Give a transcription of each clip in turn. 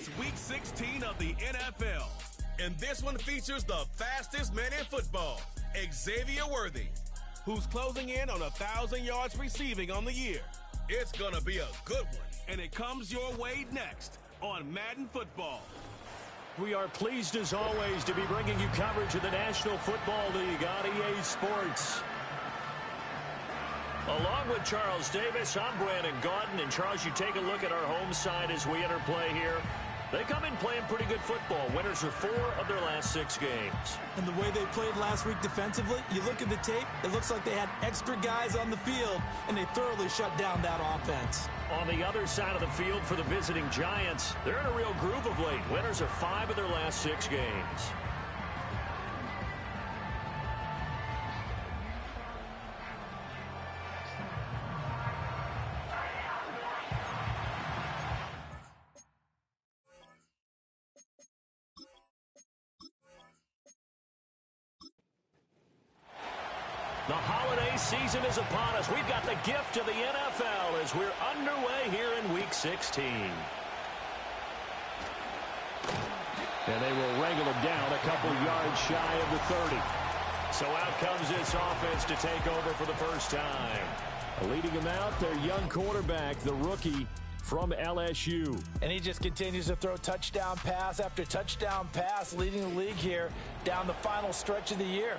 It's Week 16 of the NFL, and this one features the fastest man in football, Xavier Worthy, who's closing in on 1,000 yards receiving on the year. It's gonna be a good one, and it comes your way next on Madden Football. We are pleased as always to be bringing you coverage of the National Football League on EA Sports. Along with Charles Davis, I'm Brandon Gaudin. And Charles, you take a look at our home side as we enter play here. They come in playing pretty good football. Winners are 4 of their last 6 games. And the way they played last week defensively, you look at the tape, it looks like they had extra guys on the field, and they thoroughly shut down that offense. On the other side of the field for the visiting Giants, they're in a real groove of late. Winners are 5 of their last 6 games. The holiday season is upon us. We've got the gift of the NFL as we're underway here in Week 16. And they will wrangle him down a couple yards shy of the 30. So out comes this offense to take over for the first time. Leading him out, their young quarterback, the rookie from LSU. And he just continues to throw touchdown pass after touchdown pass, leading the league here down the final stretch of the year.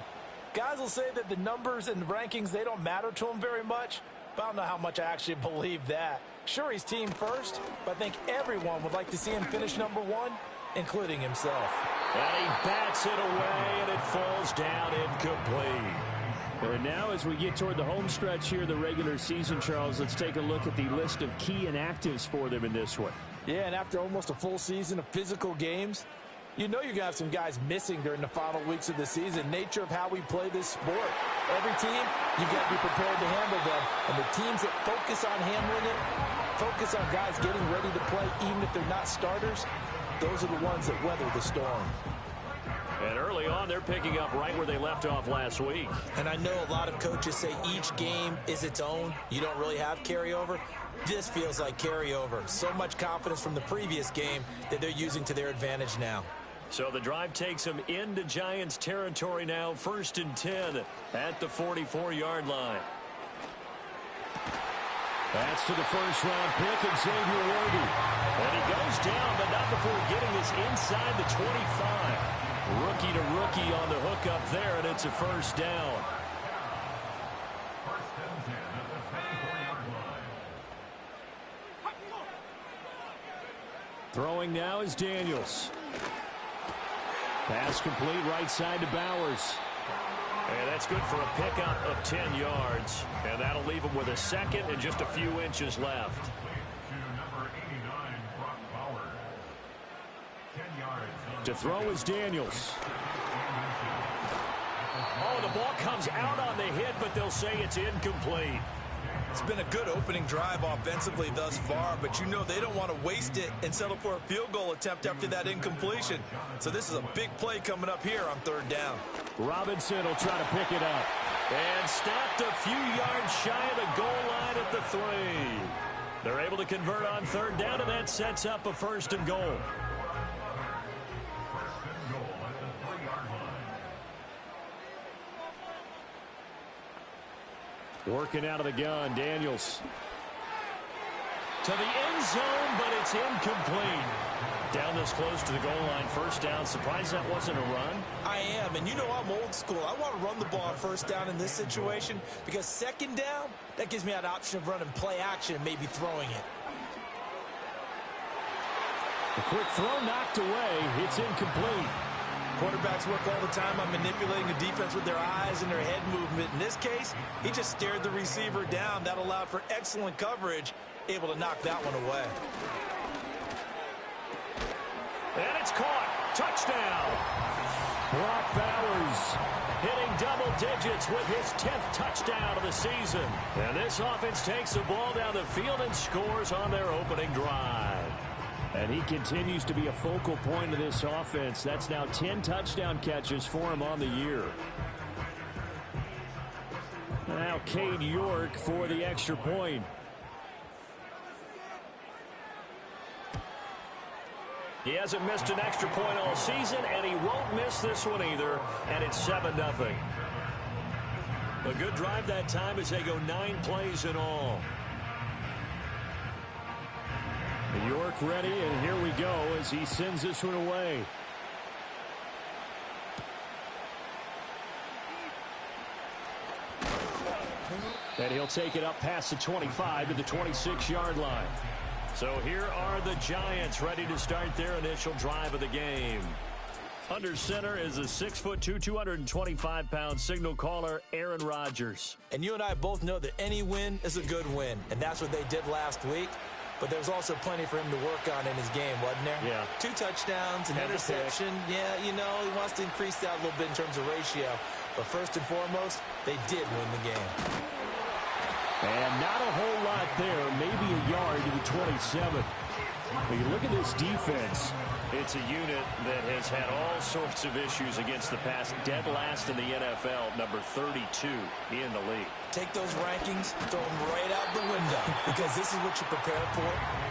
Guys will say that the numbers and the rankings, they don't matter to him very much, but I don't know how much I actually believe that. Sure, he's team first, but I think everyone would like to see him finish number 1, including himself. And he bats it away, and it falls down incomplete. And now as we get toward the home stretch here, the regular season, Charles, let's take a look at the list of key inactives for them in this one. Yeah, and after almost a full season of physical games, you know you're going to have some guys missing during the final weeks of the season. Nature of how we play this sport. Every team, you've got to be prepared to handle them. And the teams that focus on handling it, focus on guys getting ready to play, even if they're not starters, those are the ones that weather the storm. And early on, they're picking up right where they left off last week. And I know a lot of coaches say each game is its own. You don't really have carryover. This feels like carryover. So much confidence from the previous game that they're using to their advantage now. So the drive takes them into Giants territory now, 1st and 10 at the 44-yard line. That's to the first-round pick, Xavier Worthy. And he goes down, but not before getting this inside the 25. Rookie to rookie on the hook up there, and it's a first down. Throwing now is Daniels. Pass complete right side to Bowers. And that's good for a pickup of 10 yards. And that'll leave him with a second and just a few inches left. To throw is Daniels. Oh, the ball comes out on the hit, but they'll say it's incomplete. It's been a good opening drive offensively thus far, but you know they don't want to waste it and settle for a field goal attempt after that incompletion. So this is a big play coming up here on 3rd down. Robinson will try to pick it up. And stopped a few yards shy of the goal line at the 3. They're able to convert on 3rd down, and that sets up a 1st and goal. Working out of the gun, Daniels. To the end zone, but it's incomplete. Down this close to the goal line, 1st down. Surprised that wasn't a run? I am, and you know I'm old school. I want to run the ball on 1st down in this situation because 2nd down, that gives me an option of running play action and maybe throwing it. A quick throw knocked away. It's incomplete. Quarterbacks work all the time on manipulating the defense with their eyes and their head movement. In this case, he just stared the receiver down. That allowed for excellent coverage, able to knock that one away. And it's caught. Touchdown. Brock Bowers hitting double digits with his 10th touchdown of the season. And this offense takes the ball down the field and scores on their opening drive. And he continues to be a focal point of this offense. That's now 10 touchdown catches for him on the year. Now Cade York for the extra point. He hasn't missed an extra point all season, and he won't miss this one either, and it's 7-0. A good drive that time as they go 9 plays in all. York ready, and here we go as he sends this one away. And he'll take it up past the 25 to the 26-yard line. So here are the Giants ready to start their initial drive of the game. Under center is a 6'2", 225-pound signal caller, Aaron Rodgers. And you and I both know that any win is a good win, and that's what they did last week. But there was also plenty for him to work on in his game, wasn't there? Yeah. 2 touchdowns, an interception. Yeah, you know, he wants to increase that a little bit in terms of ratio. But first and foremost, they did win the game. And not a whole lot there, maybe a yard to the 27. When you look at this defense, it's a unit that has had all sorts of issues against the pass. Dead last in the NFL, number 32 in the league. Take those rankings, throw them right out the window, because this is what you prepare for,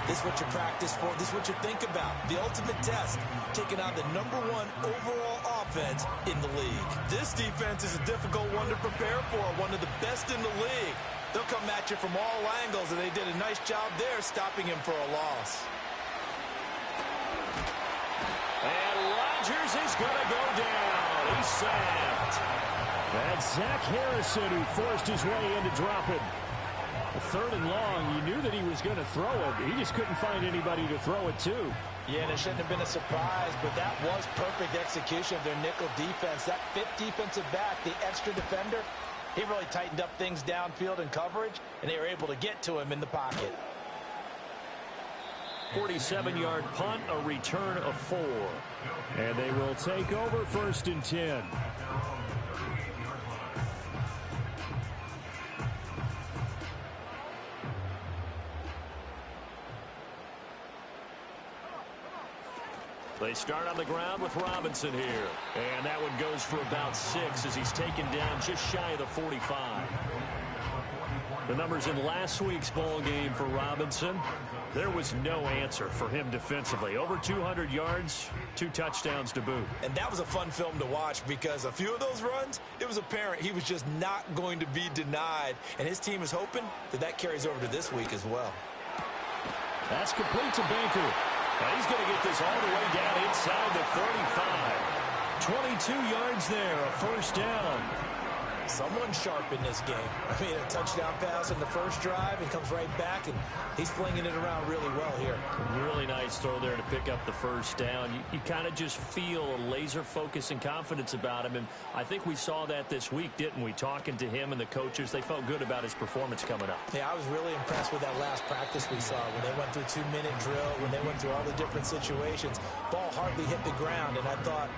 this is what you practice for, this is what you think about. The ultimate test, taking on the #1 overall offense in the league. This defense is a difficult one to prepare for, one of the best in the league. They'll come at you from all angles, and they did a nice job there stopping him for a loss. And Rodgers is going to go down. He's sacked. That's Zach Harrison who forced his way in to drop it. A 3rd and long, you knew that he was going to throw it. He just couldn't find anybody to throw it to. Yeah, and it shouldn't have been a surprise, but that was perfect execution of their nickel defense. That 5th defensive back, the extra defender, he really tightened up things downfield in coverage, and they were able to get to him in the pocket. 47-yard punt, a return of 4. And they will take over 1st and 10. They start on the ground with Robinson here. And that one goes for about 6 as he's taken down just shy of the 45. The numbers in last week's ball game for Robinson, there was no answer for him defensively. Over 200 yards, 2 touchdowns to boot. And that was a fun film to watch because a few of those runs, it was apparent he was just not going to be denied. And his team is hoping that that carries over to this week as well. That's complete to Baker. And he's going to get this all the way down inside the 35. 22 yards there, a 1st down. Someone sharp in this game. I mean, a touchdown pass in the first drive and comes right back, and he's flinging it around really well here. Really nice throw there to pick up the 1st down. You kind of just feel a laser focus and confidence about him, and I think we saw that this week, didn't we? Talking to him and the coaches, they felt good about his performance coming up. Yeah, I was really impressed with that last practice we saw when they went through 2-minute drill, when they went through all the different situations. Ball hardly hit the ground, and I thought,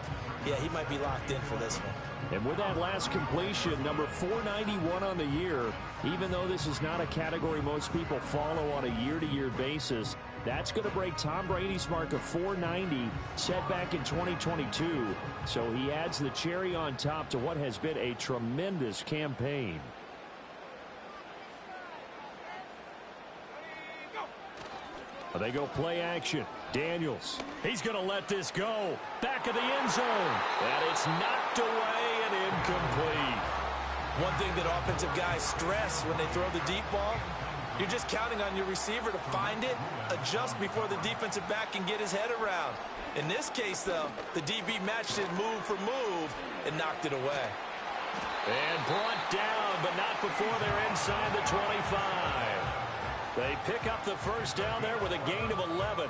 yeah, he might be locked in for this one. And with that last completion, number 491 on the year, even though this is not a category most people follow on a year-to-year basis, that's going to break Tom Brady's mark of 490 set back in 2022. So he adds the cherry on top to what has been a tremendous campaign. They go play action. Daniels. He's going to let this go. Back of the end zone. And it's knocked away and incomplete. One thing that offensive guys stress when they throw the deep ball, you're just counting on your receiver to find it, adjust before the defensive back can get his head around. In this case, though, the DB matched it move for move and knocked it away. And brought down, but not before they're inside the 25. They pick up the 1st down there with a gain of 11.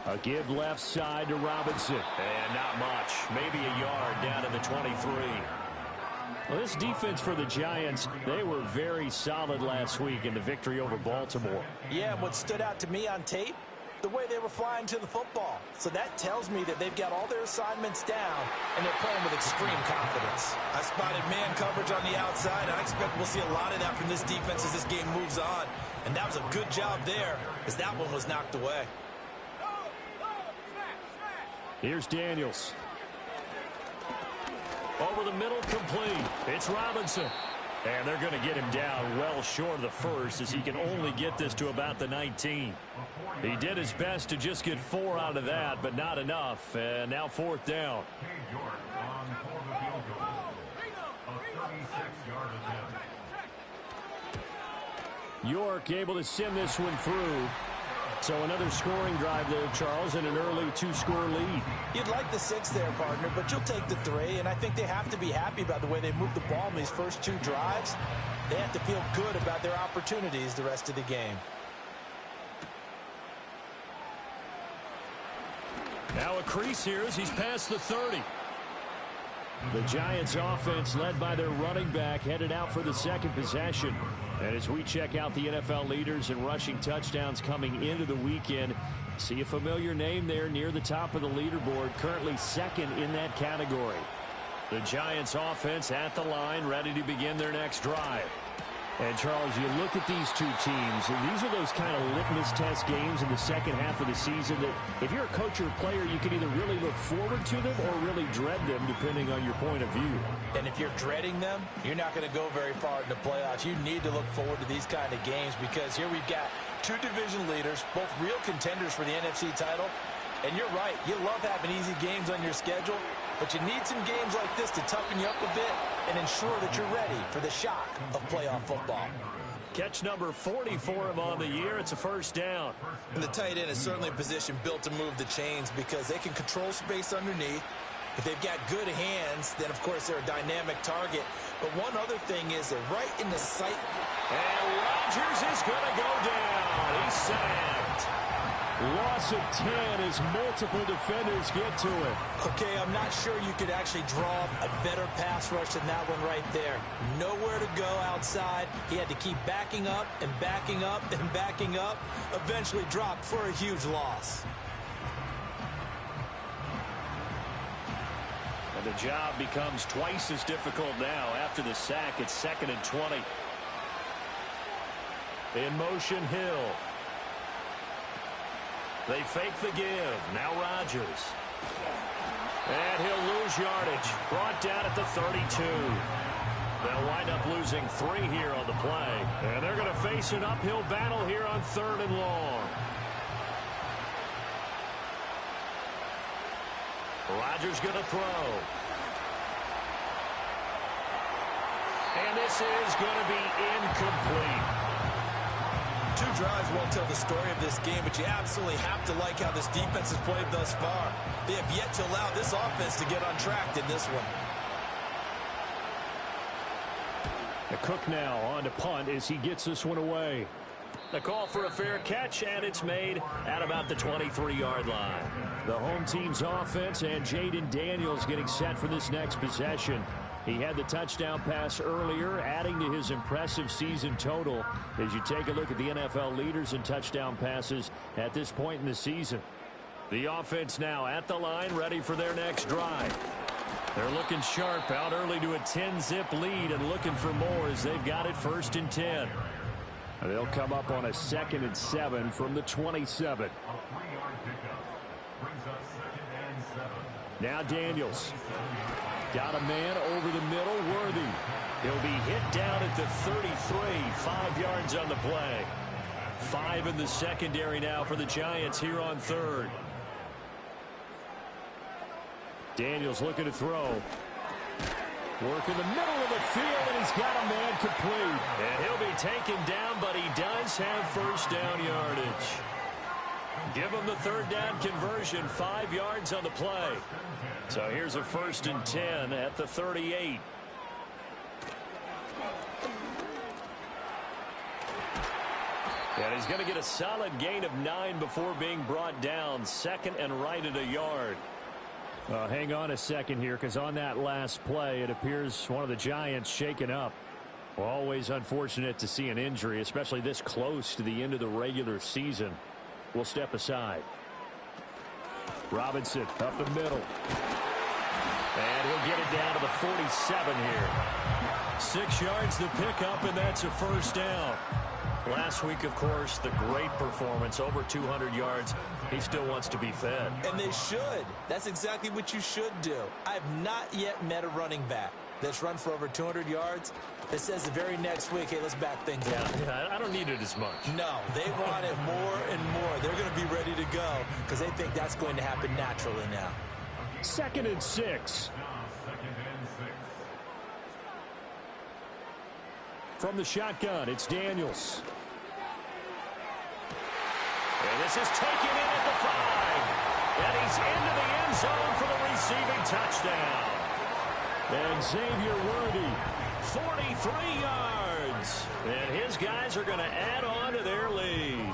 A give left side to Robinson. And not much. Maybe a yard down to the 23. Well, this defense for the Giants, they were very solid last week in the victory over Baltimore. Yeah, and what stood out to me on tape, the way they were flying to the football. So that tells me that they've got all their assignments down, and they're playing with extreme confidence. I spotted man coverage on the outside. I expect we'll see a lot of that from this defense as this game moves on. And that was a good job there, as that one was knocked away. Here's Daniels. Over the middle, complete. It's Robinson. And they're going to get him down well short of the first, as he can only get this to about the 19. He did his best to just get 4 out of that, but not enough. And now 4th down. York able to send this one through. So another scoring drive there, Charles, and an early 2-score lead. You'd like the 6 there, partner, but you'll take the 3, and I think they have to be happy about the way they moved the ball in these first 2 drives. They have to feel good about their opportunities the rest of the game. Now a crease here as he's past the 30. The Giants offense led by their running back headed out for the second possession. And as we check out the NFL leaders in rushing touchdowns coming into the weekend, see a familiar name there near the top of the leaderboard, currently second in that category. The Giants offense at the line, ready to begin their next drive. And, Charles, you look at these two teams, and these are those kind of litmus test games in the second half of the season that if you're a coach or a player, you can either really look forward to them or really dread them, depending on your point of view. And if you're dreading them, you're not going to go very far in the playoffs. You need to look forward to these kind of games because here we've got 2 division leaders, both real contenders for the NFC title. And you're right, you love having easy games on your schedule, but you need some games like this to toughen you up a bit and ensure that you're ready for the shock of playoff football. Catch number 40 for him on the year. It's a 1st down. And the tight end is certainly a position built to move the chains because they can control space underneath. If they've got good hands, then, of course, they're a dynamic target. But one other thing is they're right in the sight. And Rodgers is going to go down. He's sacked. Loss of 10 as multiple defenders get to it. Okay, I'm not sure you could actually draw a better pass rush than that one right there. Nowhere to go outside. He had to keep backing up and backing up and backing up. Eventually dropped for a huge loss. And the job becomes twice as difficult now after the sack. It's 2nd and 20. In motion, Hill. They fake the give. Now Rodgers. And he'll lose yardage. Brought down at the 32. They'll wind up losing 3 here on the play. And they're going to face an uphill battle here on 3rd and long. Rodgers going to throw. And this is going to be incomplete. 2 drives won't tell the story of this game, but you absolutely have to like how this defense has played thus far. They have yet to allow this offense to get untracked in this one. The Cook now on to punt as he gets this one away. The call for a fair catch, and it's made at about the 23-yard line. The home team's offense and Jaden Daniels getting set for this next possession. He had the touchdown pass earlier, adding to his impressive season total as you take a look at the NFL leaders in touchdown passes at this point in the season. The offense now at the line, ready for their next drive. They're looking sharp out early to a 10-zip lead and looking for more as they've got it 1st and 10. They'll come up on a 2nd and 7 from the 27. Now Daniels. Got a man over the middle, Worthy. He'll be hit down at the 33, 5 yards on the play. 5 in the secondary now for the Giants here on 3rd. Daniels looking to throw. Work in the middle of the field, and he's got a man complete. And he'll be taken down, but he does have 1st down yardage. Give him the 3rd down conversion, 5 yards on the play. So here's a 1st and 10 at the 38. And he's going to get a solid gain of 9 before being brought down. 2nd and right at a yard. Hang on a second here, because on that last play, it appears one of the Giants shaken up. Always unfortunate to see an injury, especially this close to the end of the regular season. We'll step aside. Robinson up the middle. And he'll get it down to the 47 here. 6 yards to pick up, and that's a 1st down. Last week, of course, the great performance, over 200 yards He still wants to be fed. And they should. That's exactly what you should do. I have not yet met a running back that's run for over 200 yards that says the very next week, hey, let's back things up. Yeah, I don't need it as much. No, they want it more and more. They're going to be ready to go because they think that's going to happen naturally now. 2nd and 6. From the shotgun, it's Daniels. And this is taken in at the 5. And he's into the end zone for the receiving touchdown. And Xavier Worthy, 43 yards. And his guys are going to add on to their lead.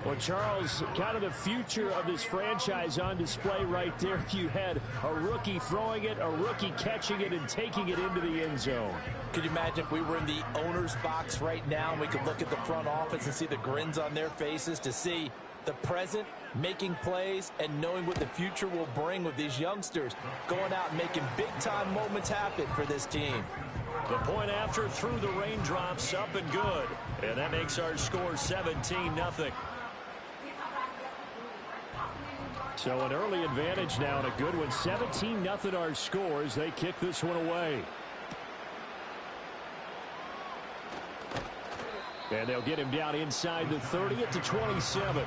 Well, Charles, kind of the future of this franchise on display right there. You had a rookie throwing it, a rookie catching it, and taking it into the end zone. Could you imagine if we were in the owner's box right now and we could look at the front office and see the grins on their faces to see the present making plays and knowing what the future will bring with these youngsters going out and making big-time moments happen for this team. The point after through the raindrops, up and good. And that makes our score 17-0. So an early advantage now and a good one. 17-0 our scores. They kick this one away. And they'll get him down inside the 30 to 27.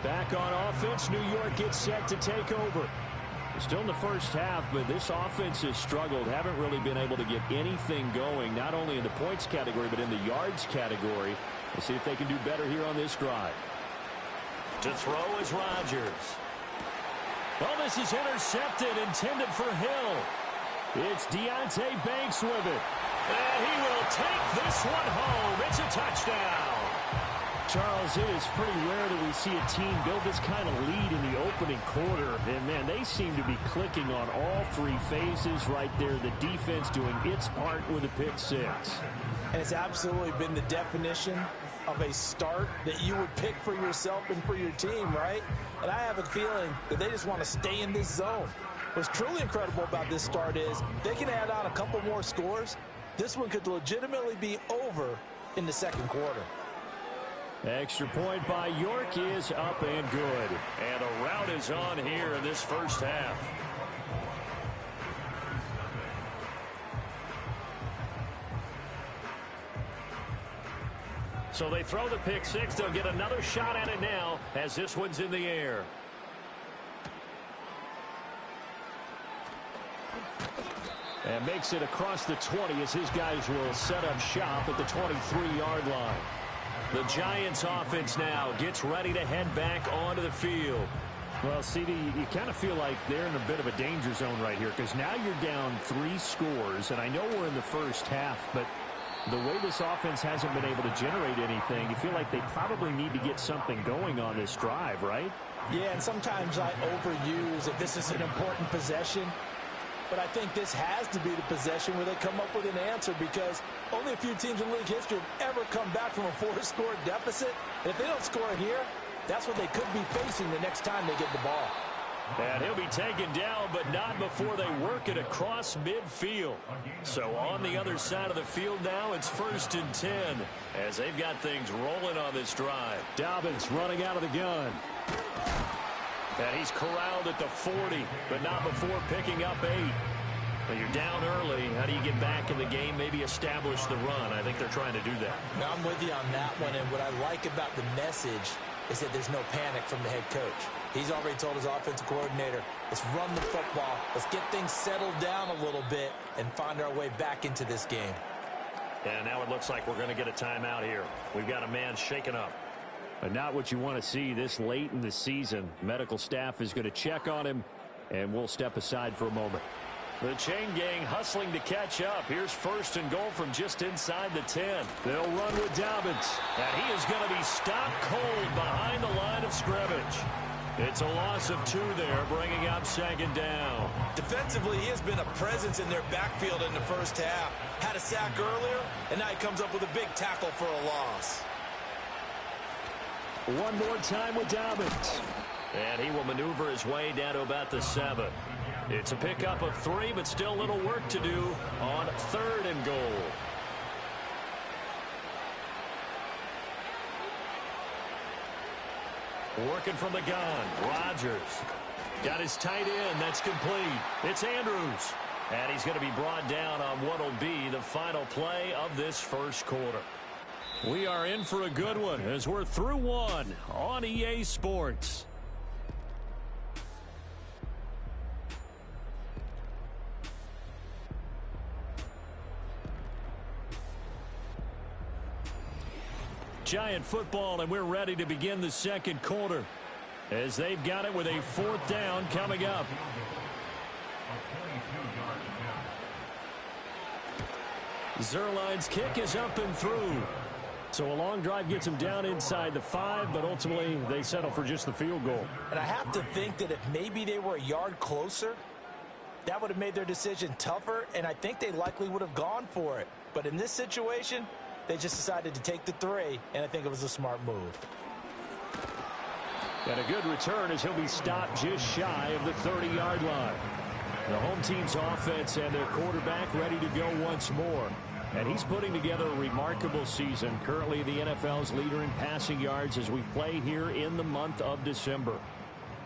Back on offense, New York gets set to take over. Still in the first half, but this offense has struggled. Haven't really been able to get anything going, not only in the points category, but in the yards category. We'll see if they can do better here on this drive. To throw is Rodgers. Well, this is intercepted, intended for Hill. It's Deonte Banks with it. And he will take this one home. It's a touchdown. Charles, it is pretty rare that we see a team build this kind of lead in the opening quarter. And, man, they seem to be clicking on all three phases right there. The defense doing its part with a pick six. And it's absolutely been the definition of a start that you would pick for yourself and for your team, right? And I have a feeling that they just want to stay in this zone. What's truly incredible about this start is they can add on a couple more scores. This one could legitimately be over in the second quarter. Extra point by York is up and good. And a rout is on here in this first half. So they throw the pick six. They'll get another shot at it now as this one's in the air. And makes it across the 20 as his guys will set up shop at the 23-yard line. The Giants offense now gets ready to head back onto the field. Well, CD, you kind of feel like they're in a bit of a danger zone right here because now you're down 3 scores, and I know we're in the first half, but the way this offense hasn't been able to generate anything, you feel like they probably need to get something going on this drive, right? Yeah, and sometimes I overuse that this is an important possession. But I think this has to be the possession where they come up with an answer because only a few teams in league history have ever come back from a 4-score deficit. And if they don't score here, that's what they could be facing the next time they get the ball. And he'll be taken down, but not before they work it across midfield. So on the other side of the field now, it's 1st and 10 as they've got things rolling on this drive. Dobbins running out of the gun. And he's corralled at the 40, but not before picking up 8. When you're down early, how do you get back in the game, maybe establish the run? I think they're trying to do that. Now, I'm with you on that one, and what I like about the message is that there's no panic from the head coach. He's already told his offensive coordinator, let's run the football, let's get things settled down a little bit and find our way back into this game. And now it looks like we're going to get a timeout here. We've got a man shaken up. But not what you want to see this late in the season. Medical staff is going to check on him, and we'll step aside for a moment. The chain gang hustling to catch up. Here's 1st and goal from just inside the 10. They'll run with Dobbins. And he is going to be stopped cold behind the line of scrimmage. It's a loss of 2 there, bringing up 2nd down. Defensively, he has been a presence in their backfield in the first half. Had a sack earlier, and now he comes up with a big tackle for a loss. One more time with Dobbins. And he will maneuver his way down to about the 7. It's a pickup of 3, but still a little work to do on 3rd and goal. Working from the gun. Rodgers. Got his tight end. That's complete. It's Andrews. And he's going to be brought down on what will be the final play of this first quarter. We are in for a good one as we're through one on EA Sports. Giant football, and we're ready to begin the second quarter as they've got it with a 4th down coming up. Zerline's kick is up and through. So a long drive gets them down inside the 5, but ultimately they settle for just the field goal. And I have to think that if maybe they were a yard closer, that would have made their decision tougher, and I think they likely would have gone for it. But in this situation, they just decided to take the 3, and I think it was a smart move. And a good return as he'll be stopped just shy of the 30-yard line. The home team's offense and their quarterback ready to go once more. And he's putting together a remarkable season. Currently the NFL's leader in passing yards as we play here in the month of December.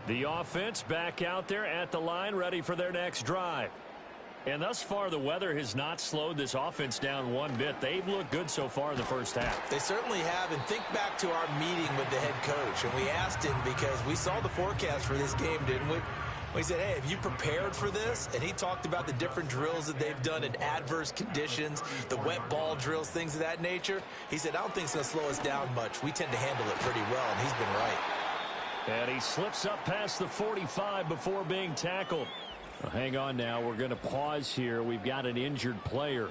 The offense back out there at the line ready for their next drive. And thus far, the weather has not slowed this offense down one bit. They've looked good so far in the first half. They certainly have, and think back to our meeting with the head coach, and we asked him because we saw the forecast for this game, didn't we? We said, hey, have you prepared for this? And he talked about the different drills that they've done in adverse conditions, the wet ball drills, things of that nature. He said, I don't think it's going to slow us down much. We tend to handle it pretty well, and he's been right. And he slips up past the 45 before being tackled. Well, hang on now. We're going to pause here. We've got an injured player.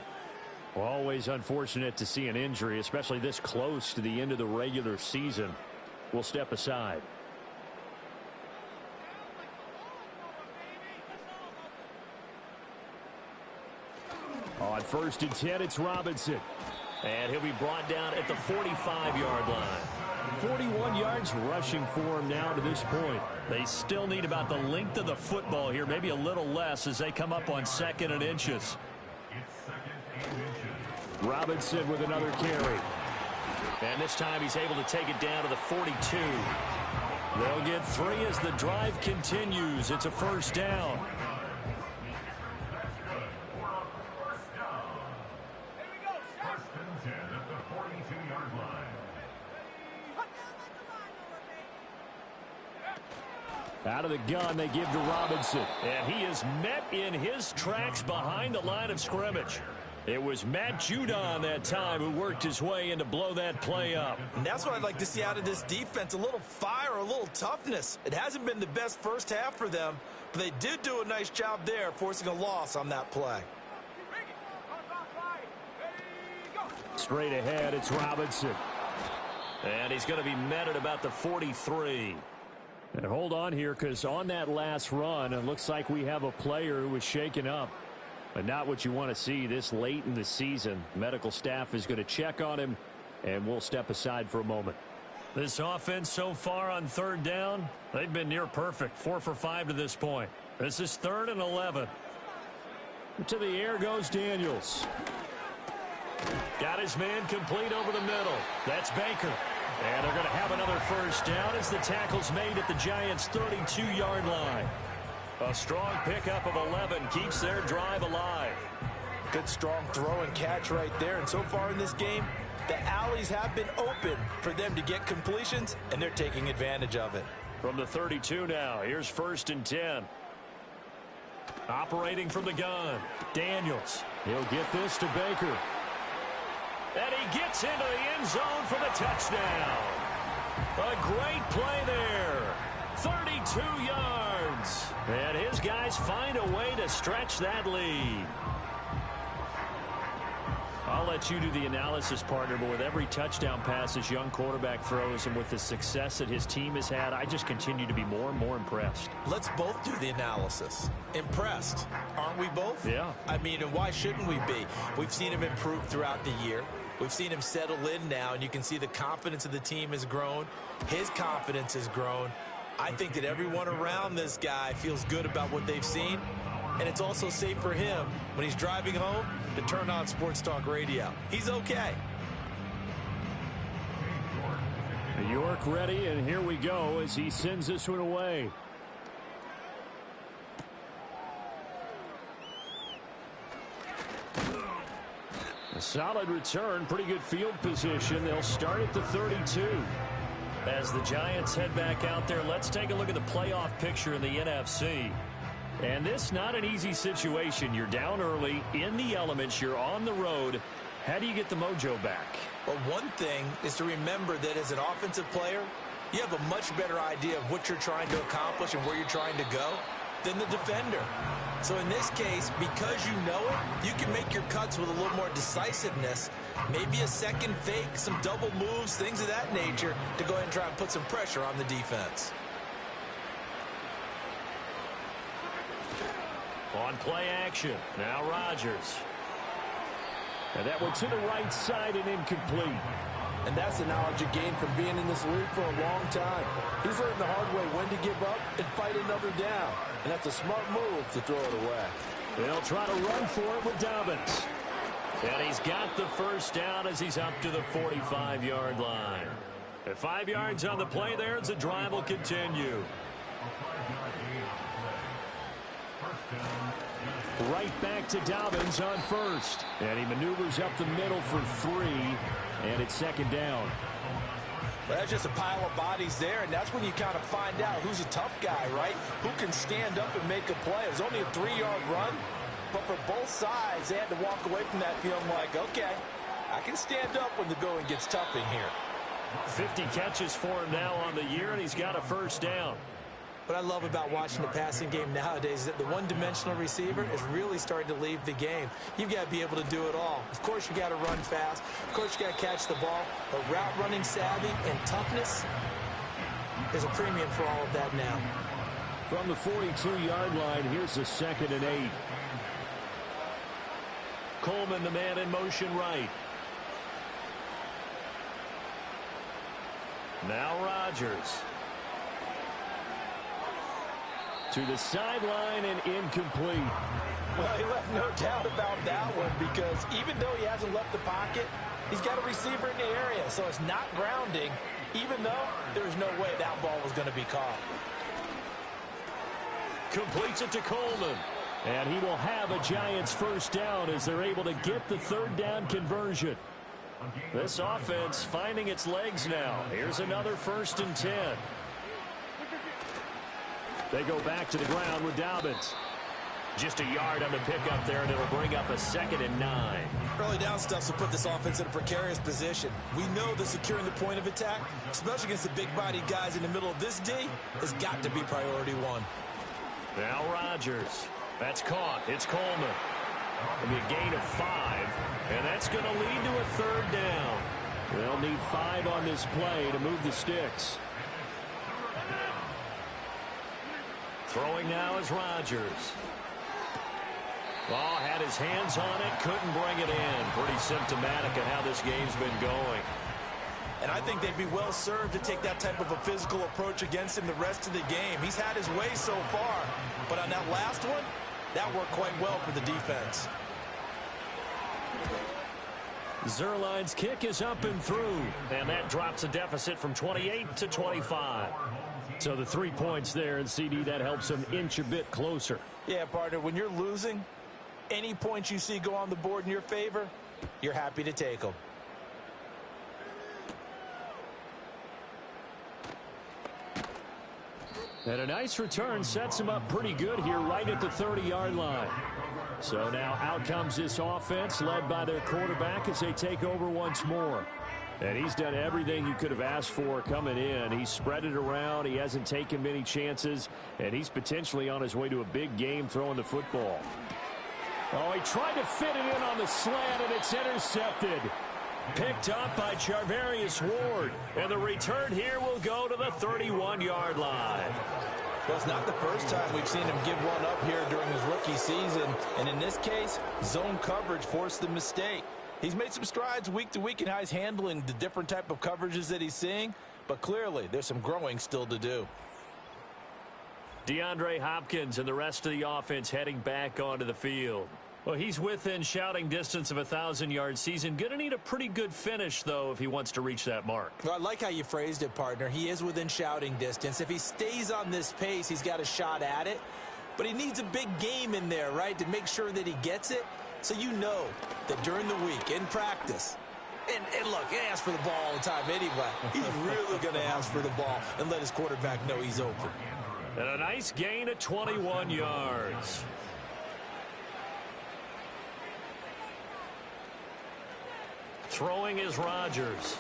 Well, always unfortunate to see an injury, especially this close to the end of the regular season. We'll step aside. On 1st and 10, it's Robinson. And he'll be brought down at the 45-yard line. 41 yards rushing for him now to this point. They still need about the length of the football here, maybe a little less as they come up on 2nd and inches. Robinson with another carry. And this time he's able to take it down to the 42. They'll get 3 as the drive continues. It's a 1st down. Out of the gun, they give to Robinson. And he is met in his tracks behind the line of scrimmage. It was Matt Judon that time who worked his way in to blow that play up. And that's what I'd like to see out of this defense, a little fire, a little toughness. It hasn't been the best first half for them, but they did do a nice job there, forcing a loss on that play. Straight ahead, it's Robinson. And he's going to be met at about the 43. And hold on here, because on that last run, it looks like we have a player who was shaken up. But not what you want to see this late in the season. Medical staff is going to check on him, and we'll step aside for a moment. This offense so far on 3rd down, they've been near perfect. 4 for 5 to this point. This is 3rd and 11. To the air goes Daniels. Got his man complete over the middle. That's Baker. And they're going to have another 1st down as the tackle's made at the Giants' 32-yard line. A strong pickup of 11 keeps their drive alive. Good strong throw and catch right there. And so far in this game, the alleys have been open for them to get completions, and they're taking advantage of it. From the 32 now, here's 1st and 10. Operating from the gun, Daniels. He'll get this to Baker. And he gets into the end zone for the touchdown. A great play there. 32 yards. And his guys find a way to stretch that lead. I'll let you do the analysis, partner, but with every touchdown pass this young quarterback throws and with the success that his team has had, I just continue to be more and more impressed. Let's both do the analysis. Impressed, aren't we both? Yeah. I mean, and why shouldn't we be? We've seen him improve throughout the year. We've seen him settle in now, and you can see the confidence of the team has grown. His confidence has grown. I think that everyone around this guy feels good about what they've seen, and it's also safe for him when he's driving home to turn on Sports Talk Radio. He's okay. York ready, and here we go as he sends this one away. A solid return, pretty good field position. They'll start at the 32. As the Giants head back out there, let's take a look at the playoff picture in the NFC. And this not an easy situation. You're down early, in the elements, you're on the road. How do you get the mojo back? Well, one thing is to remember that as an offensive player, you have a much better idea of what you're trying to accomplish and where you're trying to go than the defender. So in this case, because you know it, you can make your cuts with a little more decisiveness, maybe a second fake, some double moves, things of that nature, to go ahead and try and put some pressure on the defense. On play action, now Rodgers. And that one to the right side and incomplete. And that's the knowledge you gain from being in this league for a long time. He's learned the hard way when to give up and fight another down. And that's a smart move to throw it away. They'll try to run for it with Dobbins. And he's got the first down as he's up to the 45-yard line. At 5 yards on the play there, the drive will continue. Right back to Dobbins on first. And he maneuvers up the middle for 3. And it's second down. Well, that's just a pile of bodies there, and that's when you kind of find out who's a tough guy, right? Who can stand up and make a play. It was only a 3-yard run, but for both sides, they had to walk away from that feeling like, okay, I can stand up when the going gets tough in here. 50 catches for him now on the year, and he's got a first down. What I love about watching the passing game nowadays is that the one-dimensional receiver is really starting to leave the game. You've got to be able to do it all. Of course, you got to run fast. Of course, you got to catch the ball. But route running savvy and toughness is a premium for all of that now. From the 42-yard line, here's a 2nd and 8. Coleman, the man in motion right. Now Rodgers. To the sideline and incomplete. Well, he left no doubt about that one because even though he hasn't left the pocket, he's got a receiver in the area, so it's not grounding, even though there's no way that ball was going to be caught. Completes it to Coleman. And he will have a Giants first down as they're able to get the 3rd down conversion. This offense finding its legs now. Here's another 1st and 10. They go back to the ground with Dobbins. Just a yard on the pickup there, and it'll bring up a 2nd and 9. Early down stuff will put this offense in a precarious position. We know that securing the point of attack, especially against the big-bodied guys in the middle of this D, has got to be priority one. Now Rodgers. That's caught. It's Coleman. It'll be a gain of 5, and that's going to lead to a 3rd down. They'll need 5 on this play to move the sticks. Throwing now is Rodgers. Oh, had his hands on it, couldn't bring it in. Pretty symptomatic of how this game's been going. And I think they'd be well served to take that type of a physical approach against him the rest of the game. He's had his way so far, but on that last one, that worked quite well for the defense. Zerline's kick is up and through, and that drops a deficit from 28 to 25. So the 3 points there, and CD, that helps them inch a bit closer. Yeah, partner, when you're losing, any points you see go on the board in your favor, you're happy to take them. And a nice return sets him up pretty good here right at the 30-yard line. So now out comes this offense led by their quarterback as they take over once more. And he's done everything you could have asked for coming in. He's spread it around. He hasn't taken many chances. And he's potentially on his way to a big game throwing the football. Oh, he tried to fit it in on the slant, and it's intercepted. Picked up by Charvarius Ward. And the return here will go to the 31-yard line. Well, it's not the first time we've seen him give one up here during his rookie season. And in this case, zone coverage forced the mistake. He's made some strides week to week in how he's handling the different type of coverages that he's seeing. But clearly, there's some growing still to do. DeAndre Hopkins and the rest of the offense heading back onto the field. Well, he's within shouting distance of a 1,000-yard season. Going to need a pretty good finish, though, if he wants to reach that mark. Well, I like how you phrased it, partner. He is within shouting distance. If he stays on this pace, he's got a shot at it. But he needs a big game in there, right, to make sure that he gets it. So you know that during the week, in practice, and look, he asks for the ball all the time anyway. He's really going to ask for the ball and let his quarterback know he's open. And a nice gain of 21 yards. Throwing is Rodgers.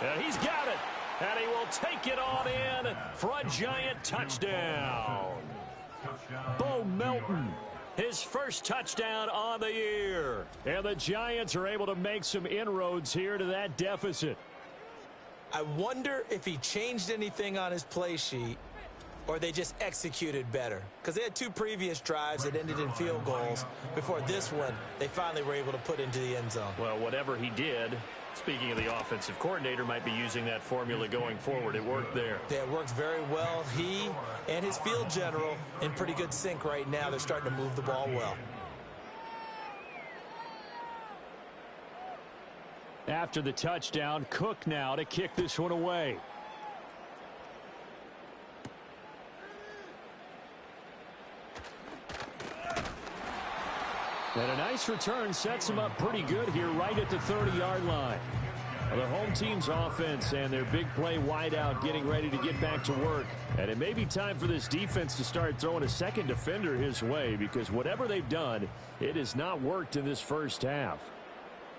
And he's got it. And he will take it on in for a giant touchdown. Bo Melton, his first touchdown on the year. And the Giants are able to make some inroads here to that deficit. I wonder if he changed anything on his play sheet or they just executed better. Because they had two previous drives that ended in field goals. Before this one, they finally were able to put into the end zone. Well, whatever he did, speaking of the offensive coordinator, might be using that formula going forward. It worked there. Yeah, it works very well. He and his field general in pretty good sync right now. They're starting to move the ball well. After the touchdown, Cook now to kick this one away. And a nice return sets him up pretty good here right at the 30-yard line. The home team's offense and their big play wideout getting ready to get back to work. And it may be time for this defense to start throwing a second defender his way, because whatever they've done, it has not worked in this first half.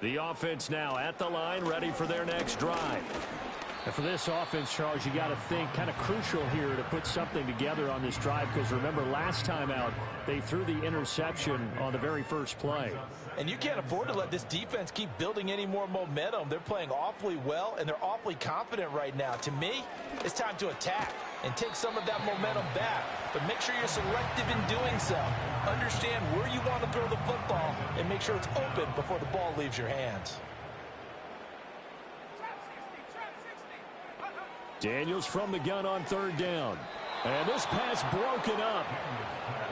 The offense now at the line, ready for their next drive. And for this offense, Charles, you got to think kind of crucial here to put something together on this drive, because remember last time out they threw the interception on the very first play. And you can't afford to let this defense keep building any more momentum. They're playing awfully well, and they're awfully confident right now. To me, it's time to attack and take some of that momentum back. But make sure you're selective in doing so. Understand where you want to throw the football and make sure it's open before the ball leaves your hands. Daniels from the gun on third down. And this pass broken up.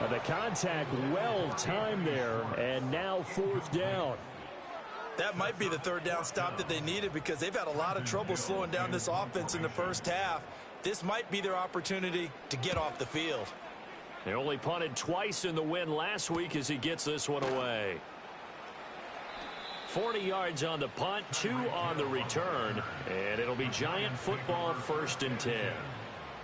The contact well timed there, and now fourth down. That might be the third down stop that they needed, because they've had a lot of trouble slowing down this offense in the first half. This might be their opportunity to get off the field. They only punted twice in the win last week as he gets this one away. 40 yards on the punt, 2 on the return, and it'll be Giant football 1st and 10.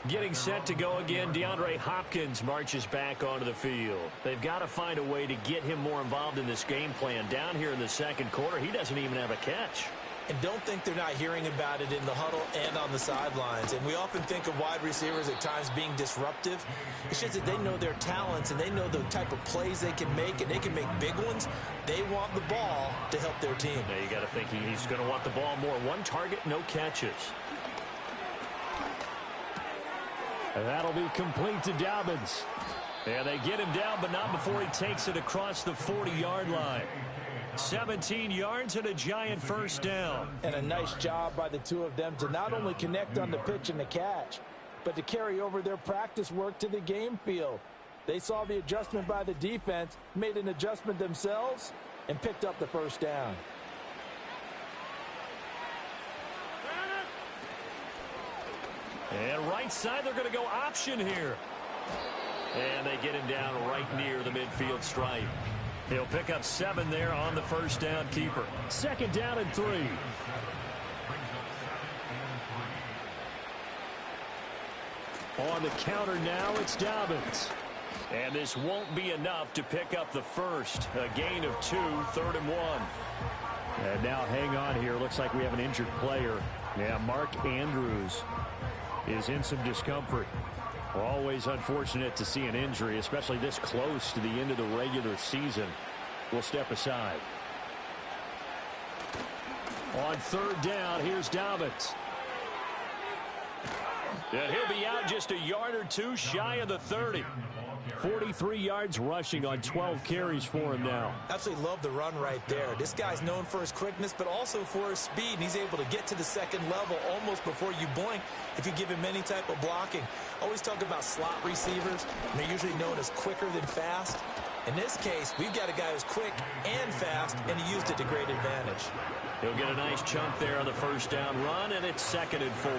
Getting set to go again, DeAndre Hopkins marches back onto the field. They've got to find a way to get him more involved in this game plan. Down here in the second quarter, he doesn't even have a catch. And don't think they're not hearing about it in the huddle and on the sidelines. And we often think of wide receivers at times being disruptive. It's just that they know their talents and they know the type of plays they can make, and they can make big ones. They want the ball to help their team. Yeah, you got to think he's going to want the ball more. 1 target, no catches. And that'll be complete to Dobbins. Yeah, they get him down, but not before he takes it across the 40-yard line. 17 yards and a Giant first down. And a nice job by the two of them to not only connect on the pitch and the catch, but to carry over their practice work to the game field. They saw the adjustment by the defense, made an adjustment themselves, and picked up the first down. And right side, they're going to go option here. And they get him down right near the midfield stripe. He'll pick up 7 there on the first down keeper. 2nd down and 3. On the counter now, it's Dobbins. And this won't be enough to pick up the first. A gain of 2, 3rd and 1. And now hang on here. Looks like we have an injured player. Yeah, Mark Andrews is in some discomfort. Always unfortunate to see an injury, especially this close to the end of the regular season. We'll step aside. On 3rd down, here's Dobbins. And he'll be out just a yard or 2 shy of the 30. 43 yards rushing on 12 carries for him now. Absolutely love the run right there. This guy's known for his quickness, but also for his speed. And he's able to get to the second level almost before you blink if you give him any type of blocking. Always talk about slot receivers, and they're usually known as quicker than fast. In this case, we've got a guy who's quick and fast, and he used it to great advantage. He'll get a nice chunk there on the first down run, and it's 2nd and 4.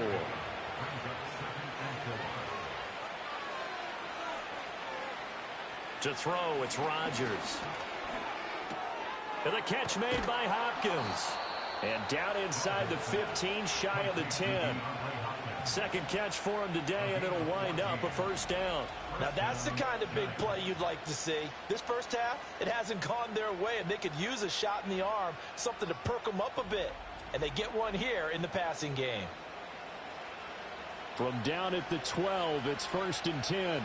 To throw, it's Rodgers. And the catch made by Hopkins. And down inside the 15, shy of the 10. Second catch for him today, and it'll wind up a first down. Now that's the kind of big play you'd like to see. This first half, it hasn't gone their way, and they could use a shot in the arm, something to perk them up a bit. And they get one here in the passing game. From down at the 12, it's 1st and 10.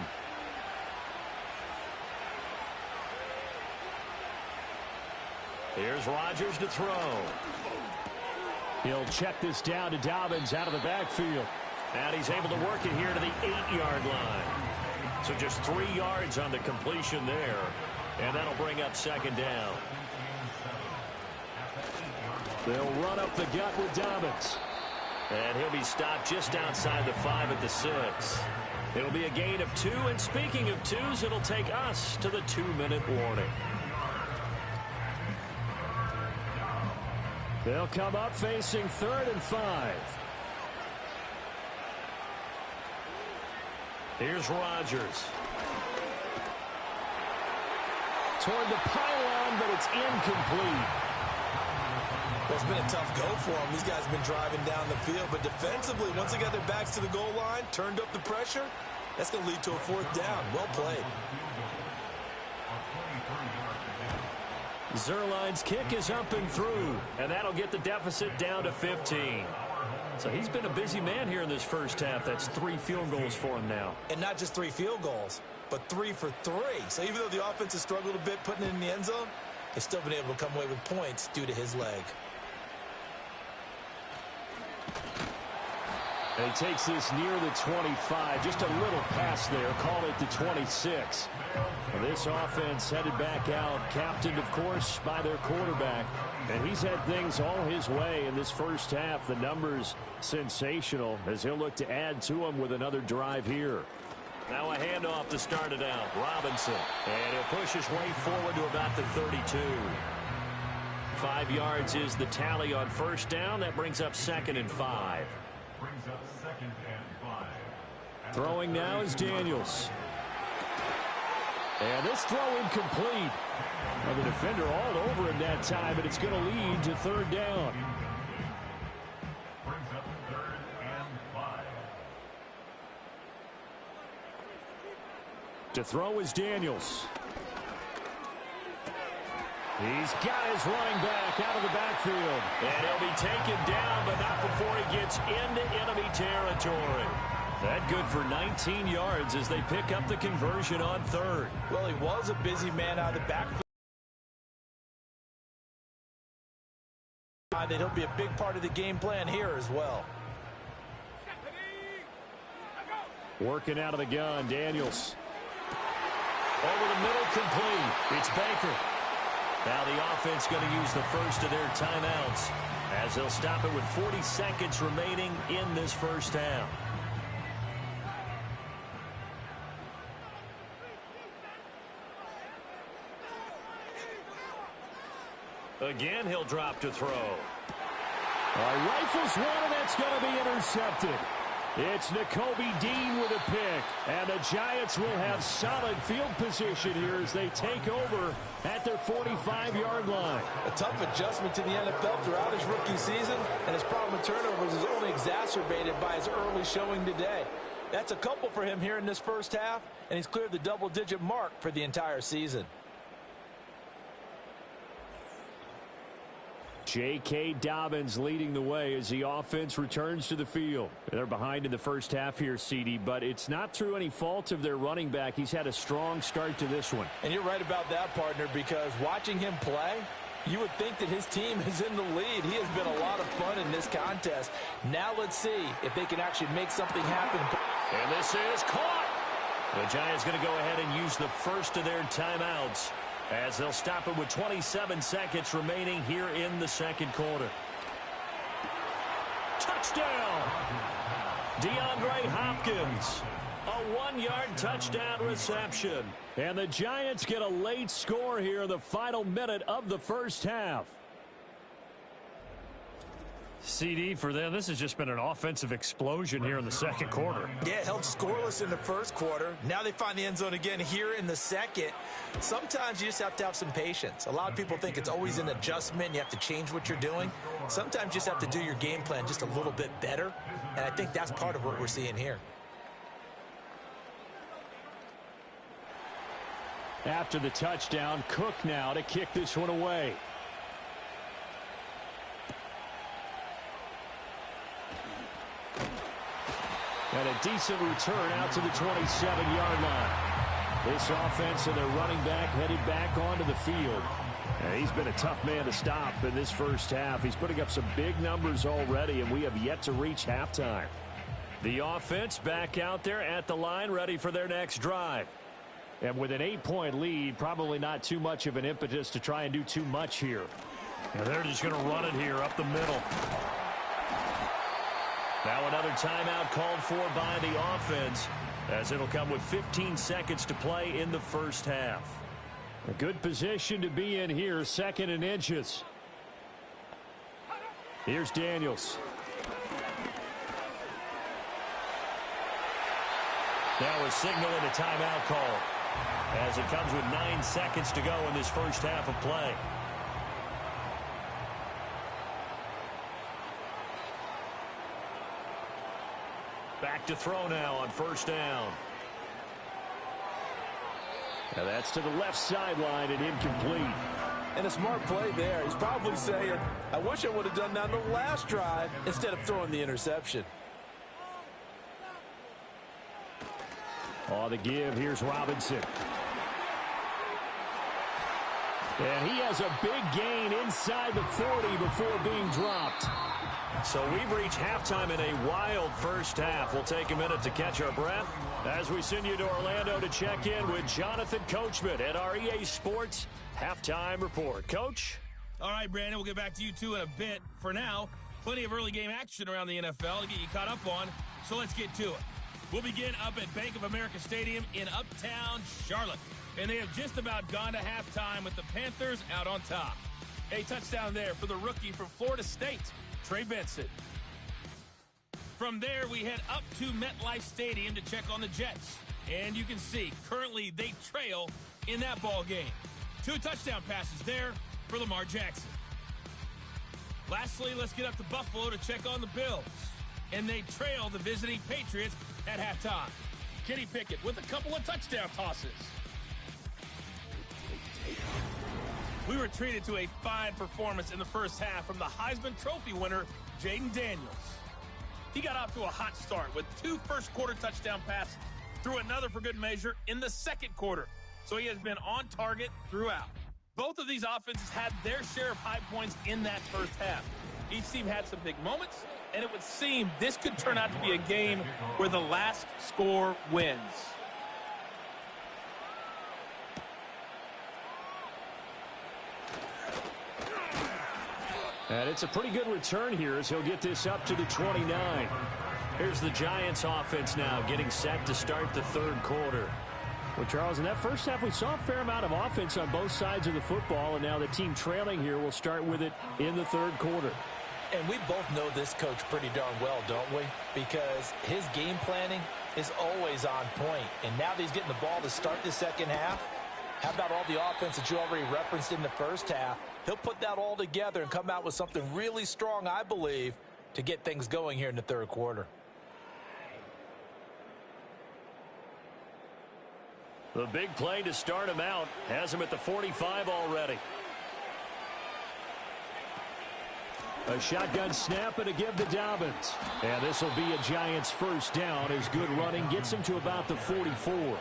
Here's Rodgers to throw. He'll check this down to Dobbins out of the backfield. And he's able to work it here to the 8-yard line. So just 3 yards on the completion there. And that'll bring up 2nd down. They'll run up the gut with Dobbins. And he'll be stopped just outside the 5 at the 6. It'll be a gain of 2. And speaking of 2s, it'll take us to the 2-minute warning. They'll come up facing 3rd and 5. Here's Rodgers. Toward the pylon, but it's incomplete. Well, it's been a tough go for them. These guys have been driving down the field, but defensively, once they got their backs to the goal line, turned up the pressure, that's going to lead to a 4th down. Well played. Zerline's kick is up and through, and that'll get the deficit down to 15. So he's been a busy man here in this first half. That's 3 field goals for him now. And not just 3 field goals, but 3 for 3. So even though the offense has struggled a bit putting it in the end zone, they've still been able to come away with points due to his leg. And he takes this near the 25. Just a little pass there. Call it the 26. Well, this offense headed back out, captained, of course, by their quarterback. And he's had things all his way in this first half. The numbers sensational as he'll look to add to them with another drive here. Now a handoff to start it out. Robinson. And he'll push his way forward to about the 32. 5 yards is the tally on first down. That brings up 2nd and 5. Throwing now is Daniels. And this throw incomplete. Well, the defender all over him that time, but it's going to lead to 3rd down. To throw is Daniels. He's got his running back out of the backfield. And he'll be taken down, but not before he gets into enemy territory. That good for 19 yards as they pick up the conversion on 3rd. Well, he was a busy man out of the backfield. And it'll be a big part of the game plan here as well. Working out of the gun, Daniels. Over the middle, complete. It's Baker. Now the offense going to use the first of their timeouts as they'll stop it with 40 seconds remaining in this first half. Again, he'll drop to throw. Rifles one, and that's going to be intercepted. It's Nakobe Dean with a pick, and the Giants will have solid field position here as they take over at their 45-yard line. A tough adjustment to the NFL throughout his rookie season, and his problem with turnovers is only exacerbated by his early showing today. That's a couple for him here in this first half, and he's cleared the double-digit mark for the entire season. J.K. Dobbins leading the way as the offense returns to the field. They're behind in the first half here, CD, but it's not through any fault of their running back. He's had a strong start to this one. And you're right about that, partner, because watching him play, you would think that his team is in the lead. He has been a lot of fun in this contest. Now let's see if they can actually make something happen. And this is caught. The Giants going to go ahead and use the first of their timeouts as they'll stop it with 27 seconds remaining here in the second quarter. Touchdown! DeAndre Hopkins. A a 1-yard touchdown reception. And the Giants get a late score here in the final minute of the first half. CD, for them, this has just been an offensive explosion here in the second quarter. Yeah, held scoreless in the first quarter. Now they find the end zone again here in the second. Sometimes you just have to have some patience. A lot of people think it's always an adjustment. You have to change what you're doing. Sometimes you just have to do your game plan just a little bit better. And I think that's part of what we're seeing here. After the touchdown, Cook now to kick this one away. And a decent return out to the 27-yard line. This offense and their running back headed back onto the field. And he's been a tough man to stop in this first half. He's putting up some big numbers already, and we have yet to reach halftime. The offense back out there at the line, ready for their next drive. And with an 8-point lead, probably not too much of an impetus to try and do too much here. And they're just going to run it here up the middle. Now another timeout called for by the offense, as it'll come with 15 seconds to play in the first half. A good position to be in here, second and inches. Here's Daniels. Now we're signaling a timeout call, as it comes with 9 seconds to go in this first half of play. Back to throw now on first down. Now that's to the left sideline and incomplete. And a smart play there. He's probably saying, I wish I would have done that on the last drive instead of throwing the interception. On the give, here's Robinson. And he has a big gain inside the 40 before being dropped. So we've reached halftime in a wild first half. We'll take a minute to catch our breath as we send you to Orlando to check in with Jonathan Coachman at our EA Sports Halftime Report. Coach? All right, Brandon, we'll get back to you two in a bit. For now, plenty of early game action around the NFL to get you caught up on, so let's get to it. We'll begin up at Bank of America Stadium in Uptown Charlotte, and they have just about gone to halftime with the Panthers out on top. A touchdown there for the rookie from Florida State, Trey Benson. From there, we head up to MetLife Stadium to check on the Jets. And you can see, currently they trail in that ball game. 2 touchdown passes there for Lamar Jackson. Lastly, let's get up to Buffalo to check on the Bills. And they trail the visiting Patriots at halftime. Kenny Pickett with a couple of touchdown tosses. We were treated to a fine performance in the first half from the Heisman Trophy winner, Jaden Daniels. He got off to a hot start with 2 first-quarter touchdown passes, threw another for good measure in the second quarter. So he has been on target throughout. Both of these offenses had their share of high points in that first half. Each team had some big moments, and it would seem this could turn out to be a game where the last score wins. And it's a pretty good return here as he'll get this up to the 29. Here's the Giants offense now getting set to start the third quarter. Well, Charles, in that first half, we saw a fair amount of offense on both sides of the football, and now the team trailing here will start with it in the third quarter. And we both know this coach pretty darn well, don't we? Because his game planning is always on point. And now that he's getting the ball to start the second half, how about all the offense that you already referenced in the first half? He'll put that all together and come out with something really strong, I believe, to get things going here in the third quarter. The big play to start him out has him at the 45 already. A shotgun snap and a give to Dobbins. And this will be a Giants first down as good running gets him to about the 44.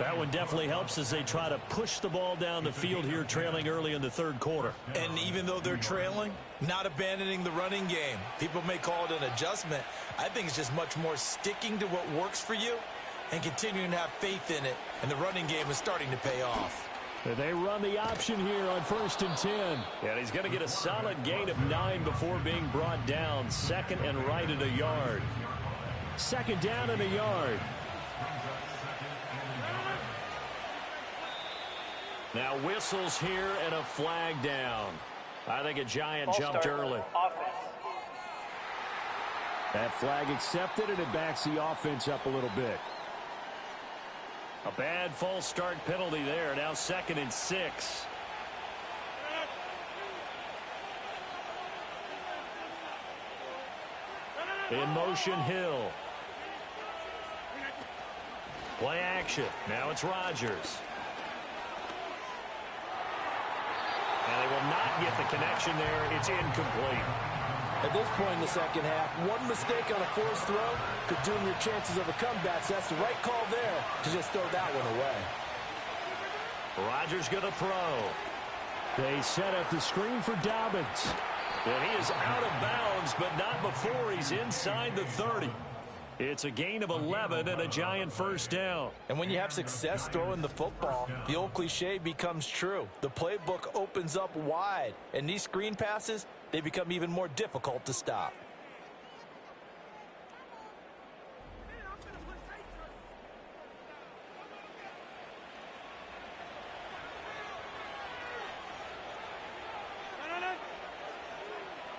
That one definitely helps as they try to push the ball down the field here, trailing early in the third quarter. And even though they're trailing, not abandoning the running game. People may call it an adjustment. I think it's just much more sticking to what works for you and continuing to have faith in it. And the running game is starting to pay off. They run the option here on 1st and 10. And he's going to get a solid gain of 9 before being brought down. Second and right at a yard. Second down and a yard. Now whistles here and a flag down. I think a Giant jumped early. That flag accepted, and it backs the offense up a little bit. A bad false start penalty there. Now 2nd and 6. In motion, Hill. Play action. Now it's Rodgers. And they will not get the connection there. It's incomplete. At this point in the second half, one mistake on a forced throw could doom your chances of a comeback. So that's the right call there to just throw that one away. Rodgers going to throw. They set up the screen for Dobbins. And he is out of bounds, but not before he's inside the 30. It's a gain of 11 and a Giant first down. And when you have success throwing the football, the old cliche becomes true. The playbook opens up wide, and these screen passes, they become even more difficult to stop.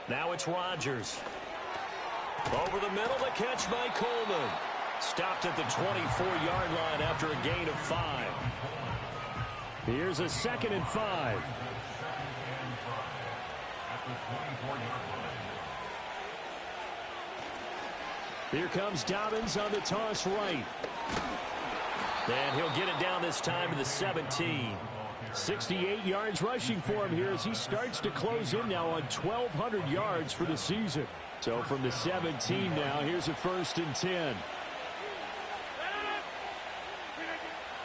Now it's Rodgers. Over the middle, the catch by Coleman. Stopped at the 24-yard line after a gain of 5. Here's a 2nd and 5. Here comes Dobbins on the toss right. And he'll get it down this time to the 17. 68 yards rushing for him here as he starts to close in now on 1,200 yards for the season. So from the 17 now, here's a 1st and 10.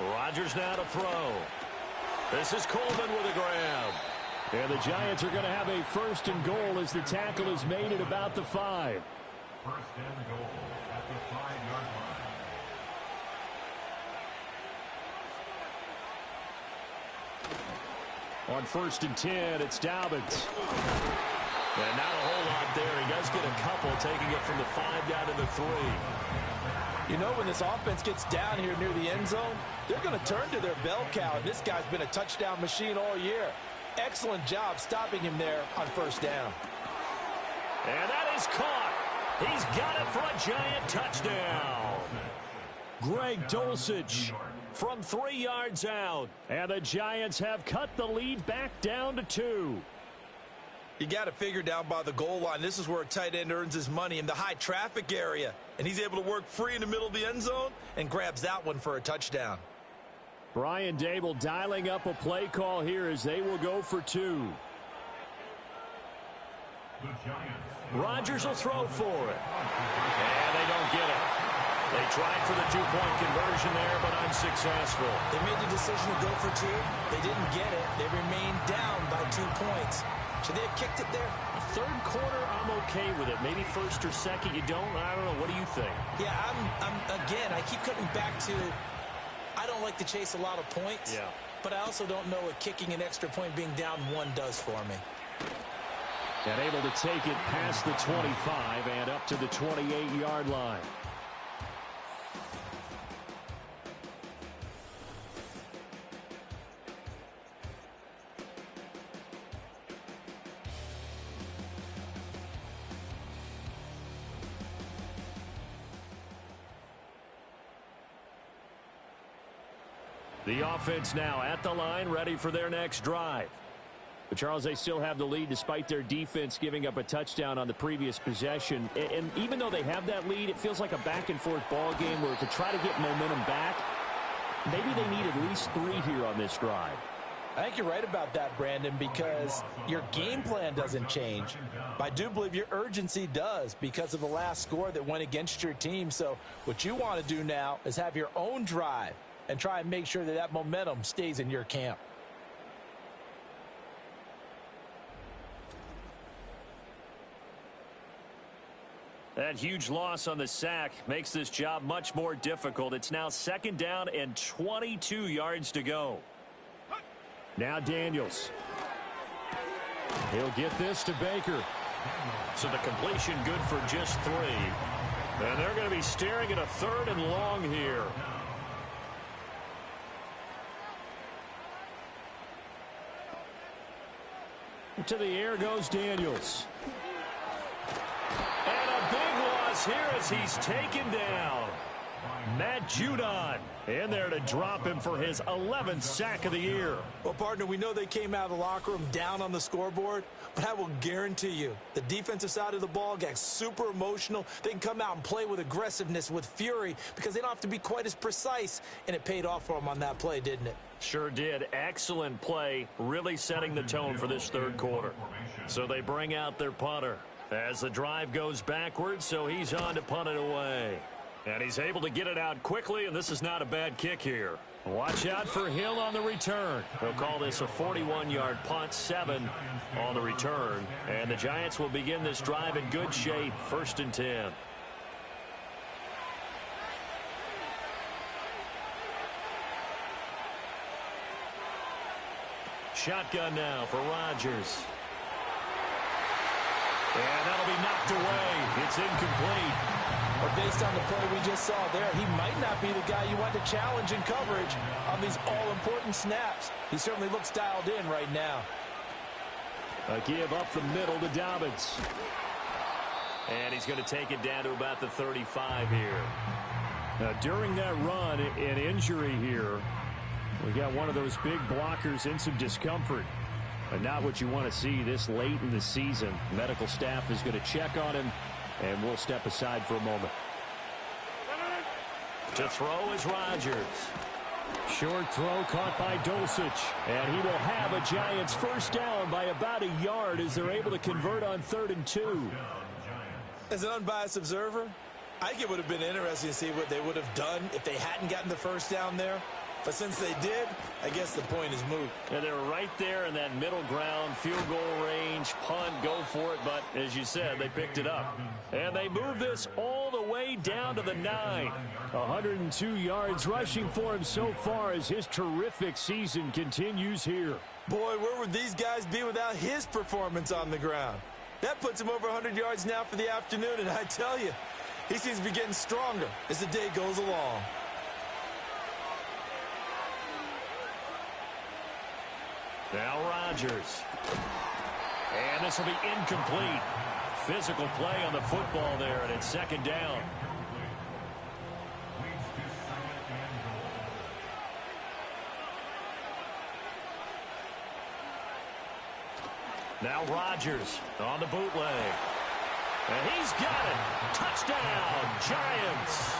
Rodgers now to throw. This is Coleman with a grab. And the Giants are going to have a 1st and goal as the tackle is made at about the 5. 1st and goal at the 5-yard line. On 1st and 10, it's Dobbins. And not a whole lot there. He does get a couple, taking it from the 5 down to the 3. You know, when this offense gets down here near the end zone, they're going to turn to their bell cow. And this guy's been a touchdown machine all year. Excellent job stopping him there on 1st down. And that is caught. He's got it for a Giant touchdown. Greg Dulcich from 3 yards out. And the Giants have cut the lead back down to 2. You got to figure down by the goal line. This is where a tight end earns his money, in the high traffic area. And he's able to work free in the middle of the end zone and grabs that one for a touchdown. Brian Dable dialing up a play call here as they will go for 2. Rodgers will throw for it. And they don't get it. They tried for the 2-point conversion there, but unsuccessful. They made the decision to go for 2. They didn't get it. They remained down by 2 points. Should they have kicked it there? 3rd quarter, I'm okay with it. Maybe 1st or 2nd, you don't. I don't know. What do you think? Yeah, again, I keep coming back to, I don't like to chase a lot of points. Yeah. But I also don't know what kicking an extra point being down 1 does for me. And able to take it past the 25 and up to the 28-yard line. The offense now at the line, ready for their next drive. But, Charles, they still have the lead despite their defense giving up a touchdown on the previous possession. And even though they have that lead, it feels like a back-and-forth ball game where to try to get momentum back, maybe they need at least 3 here on this drive. I think you're right about that, Brandon, because your game plan doesn't change. But I do believe your urgency does because of the last score that went against your team. So what you want to do now is have your own drive and try and make sure that that momentum stays in your camp. That huge loss on the sack makes this job much more difficult. It's now 2nd down and 22 yards to go. Now Daniels. He'll get this to Baker. So the completion good for just 3. And they're going to be staring at a 3rd and long here. To the air goes Daniels. And a big loss here as he's taken down. Matt Judon in there to drop him for his 11th sack of the year. Well, partner, we know they came out of the locker room down on the scoreboard, but I will guarantee you the defensive side of the ball got super emotional. They can come out and play with aggressiveness, with fury, because they don't have to be quite as precise, and it paid off for them on that play, didn't it? Sure did. Excellent play, really setting the tone for this third quarter. So they bring out their punter as the drive goes backwards, so he's on to punt it away. And he's able to get it out quickly, and this is not a bad kick here. Watch out for Hill on the return. They'll call this a 41-yard punt, 7 on the return. And the Giants will begin this drive in good shape, 1st and 10. Shotgun now for Rodgers. And that'll be knocked away. It's incomplete. But based on the play we just saw there, he might not be the guy you want to challenge in coverage on these all-important snaps. He certainly looks dialed in right now. A give up the middle to Dobbins. And he's going to take it down to about the 35 here. Now, during that run, an injury here. We got one of those big blockers in some discomfort. But not what you want to see this late in the season. Medical staff is going to check on him, and we'll step aside for a moment. To throw is Rodgers. Short throw caught by Dulcich. And he will have a Giants first down by about a yard as they're able to convert on 3rd and 2. As an unbiased observer, I think it would have been interesting to see what they would have done if they hadn't gotten the first down there. But since they did, I guess the point is moot. And they were right there in that middle ground, field goal range, punt, go for it. But as you said, they picked it up. And they move this all the way down to the 9. 102 yards rushing for him so far as his terrific season continues here. Boy, where would these guys be without his performance on the ground? That puts him over 100 yards now for the afternoon, and I tell you, he seems to be getting stronger as the day goes along. Now Rodgers. And this will be incomplete. Physical play on the football there, and it's 2nd down. Now Rodgers on the bootleg. And he's got it. Touchdown, Giants.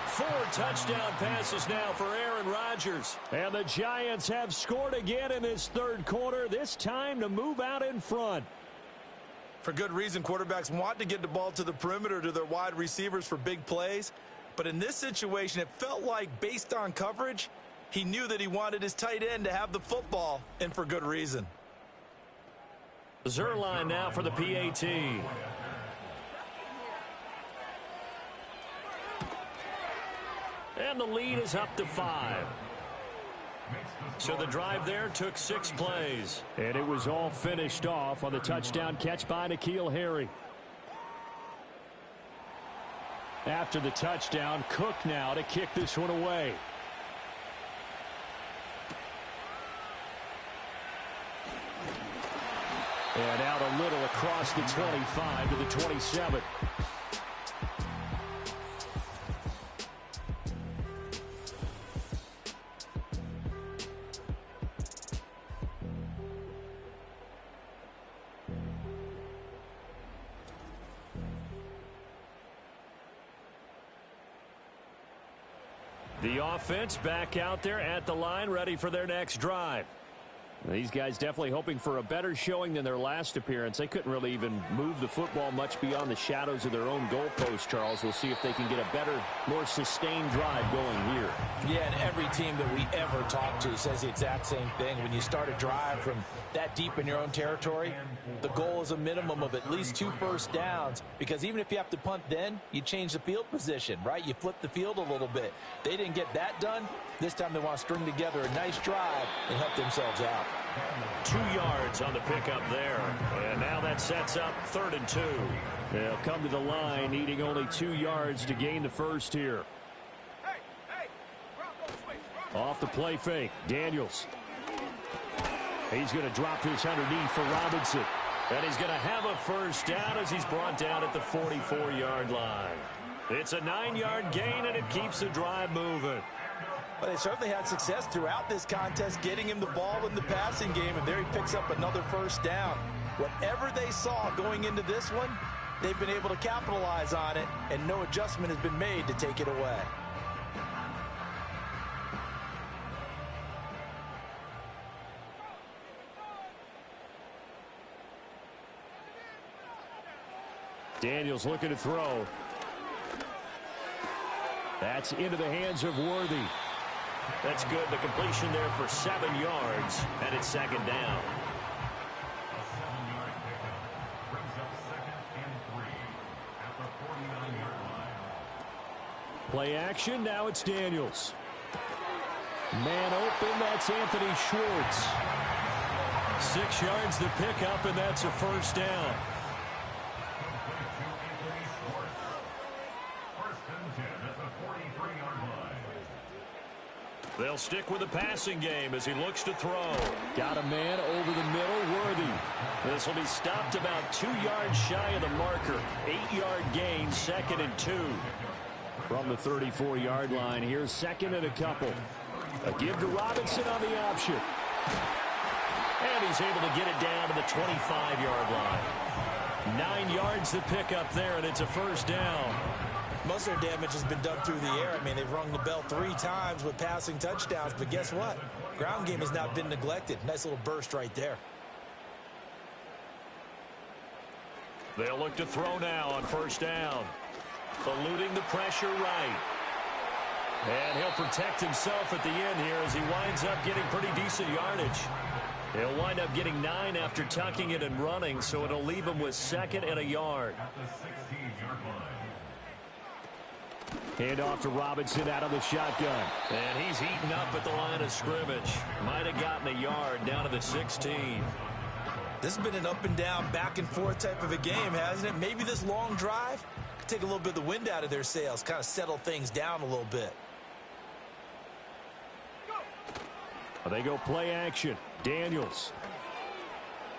4 touchdown passes now for Aaron Rodgers. And the Giants have scored again in this third quarter, this time to move out in front. For good reason, quarterbacks want to get the ball to the perimeter to their wide receivers for big plays. But in this situation, it felt like, based on coverage, he knew that he wanted his tight end to have the football, and for good reason. Zerline now for the PAT. And the lead is up to 5. So the drive there took 6 plays. And it was all finished off on the touchdown catch by N'Keal Harry. After the touchdown, Cook now to kick this one away. And out a little across the 25 to the 27. The offense back out there at the line, ready for their next drive. These guys definitely hoping for a better showing than their last appearance. They couldn't really even move the football much beyond the shadows of their own goalpost, Charles. We'll see if they can get a better, more sustained drive going here. Yeah, and every team that we ever talk to says the exact same thing. When you start a drive from that deep in your own territory, the goal is a minimum of at least 2 first downs, because even if you have to punt then, you change the field position, right? You flip the field a little bit. They didn't get that done. This time they want to string together a nice drive and help themselves out. 2 yards on the pickup there. And now that sets up 3rd and 2. They'll come to the line, needing only 2 yards to gain the first here. Off the play fake, Daniels. He's going to drop this underneath for Robinson. And he's going to have a first down as he's brought down at the 44-yard line. It's a 9-yard gain, and it keeps the drive moving. Well, they certainly had success throughout this contest getting him the ball in the passing game, and there he picks up another first down. Whatever they saw going into this one, they've been able to capitalize on it, and no adjustment has been made to take it away. Daniels looking to throw. That's into the hands of Worthy. That's good. The completion there for 7 yards, and it's second down. A 7-yard pickup brings up 2nd and 3 at the 49-yard line. Play action. Now it's Daniels. Man open. That's Anthony Schwartz. 6 yards the pickup, and that's a first down. They'll stick with the passing game as he looks to throw. Got a man over the middle, Worthy. This will be stopped about 2 yards shy of the marker. 8-yard gain, 2nd and 2. From the 34-yard line, here's 2nd and a couple. A give to Robinson on the option. And he's able to get it down to the 25-yard line. 9 yards to pick up there, and it's a first down. Most of their damage has been done through the air. I mean, they've rung the bell 3 times with passing touchdowns, but guess what? Ground game has not been neglected. Nice little burst right there. They'll look to throw now on first down. Eluding the pressure right. And he'll protect himself at the end here as he winds up getting pretty decent yardage. He'll wind up getting 9 after tucking it and running, so it'll leave him with 2nd and a yard. At the 16-yard line. Hand off to Robinson out of the shotgun. And he's eaten up at the line of scrimmage. Might have gotten a yard down to the 16. This has been an up and down, back and forth type of a game, hasn't it? Maybe this long drive could take a little bit of the wind out of their sails, kind of settle things down a little bit. They go play action. Daniels.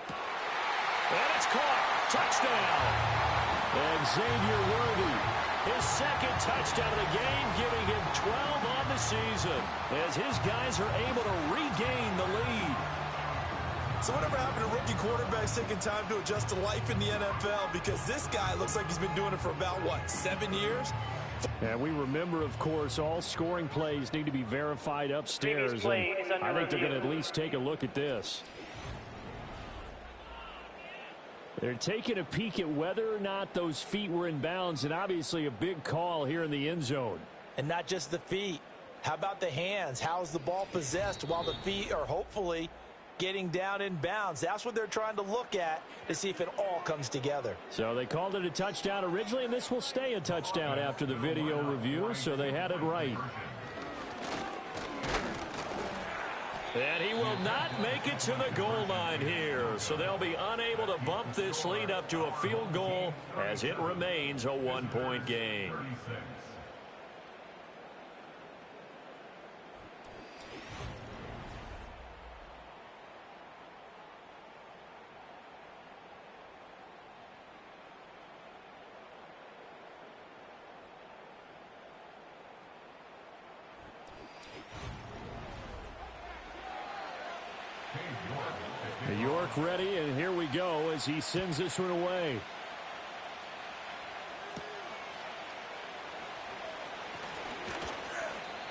And it's caught. Touchdown. And Xavier Worthy. His 2nd touchdown of the game, giving him 12 on the season, as his guys are able to regain the lead. So whatever happened to rookie quarterbacks taking time to adjust to life in the NFL? Because this guy looks like he's been doing it for about, what, 7 years? And we remember, of course, all scoring plays need to be verified upstairs. And I think they're going to at least take a look at this. They're taking a peek at whether or not those feet were in bounds, and obviously a big call here in the end zone. And not just the feet. How about the hands? How's the ball possessed while the feet are hopefully getting down in bounds? That's what they're trying to look at to see if it all comes together. So they called it a touchdown originally, and this will stay a touchdown after the video review, so they had it right. And he will not make it to the goal line here. So they'll be unable to bump this lead up to a field goal as it remains a 1-point game. New York ready, and here we go as he sends this one away.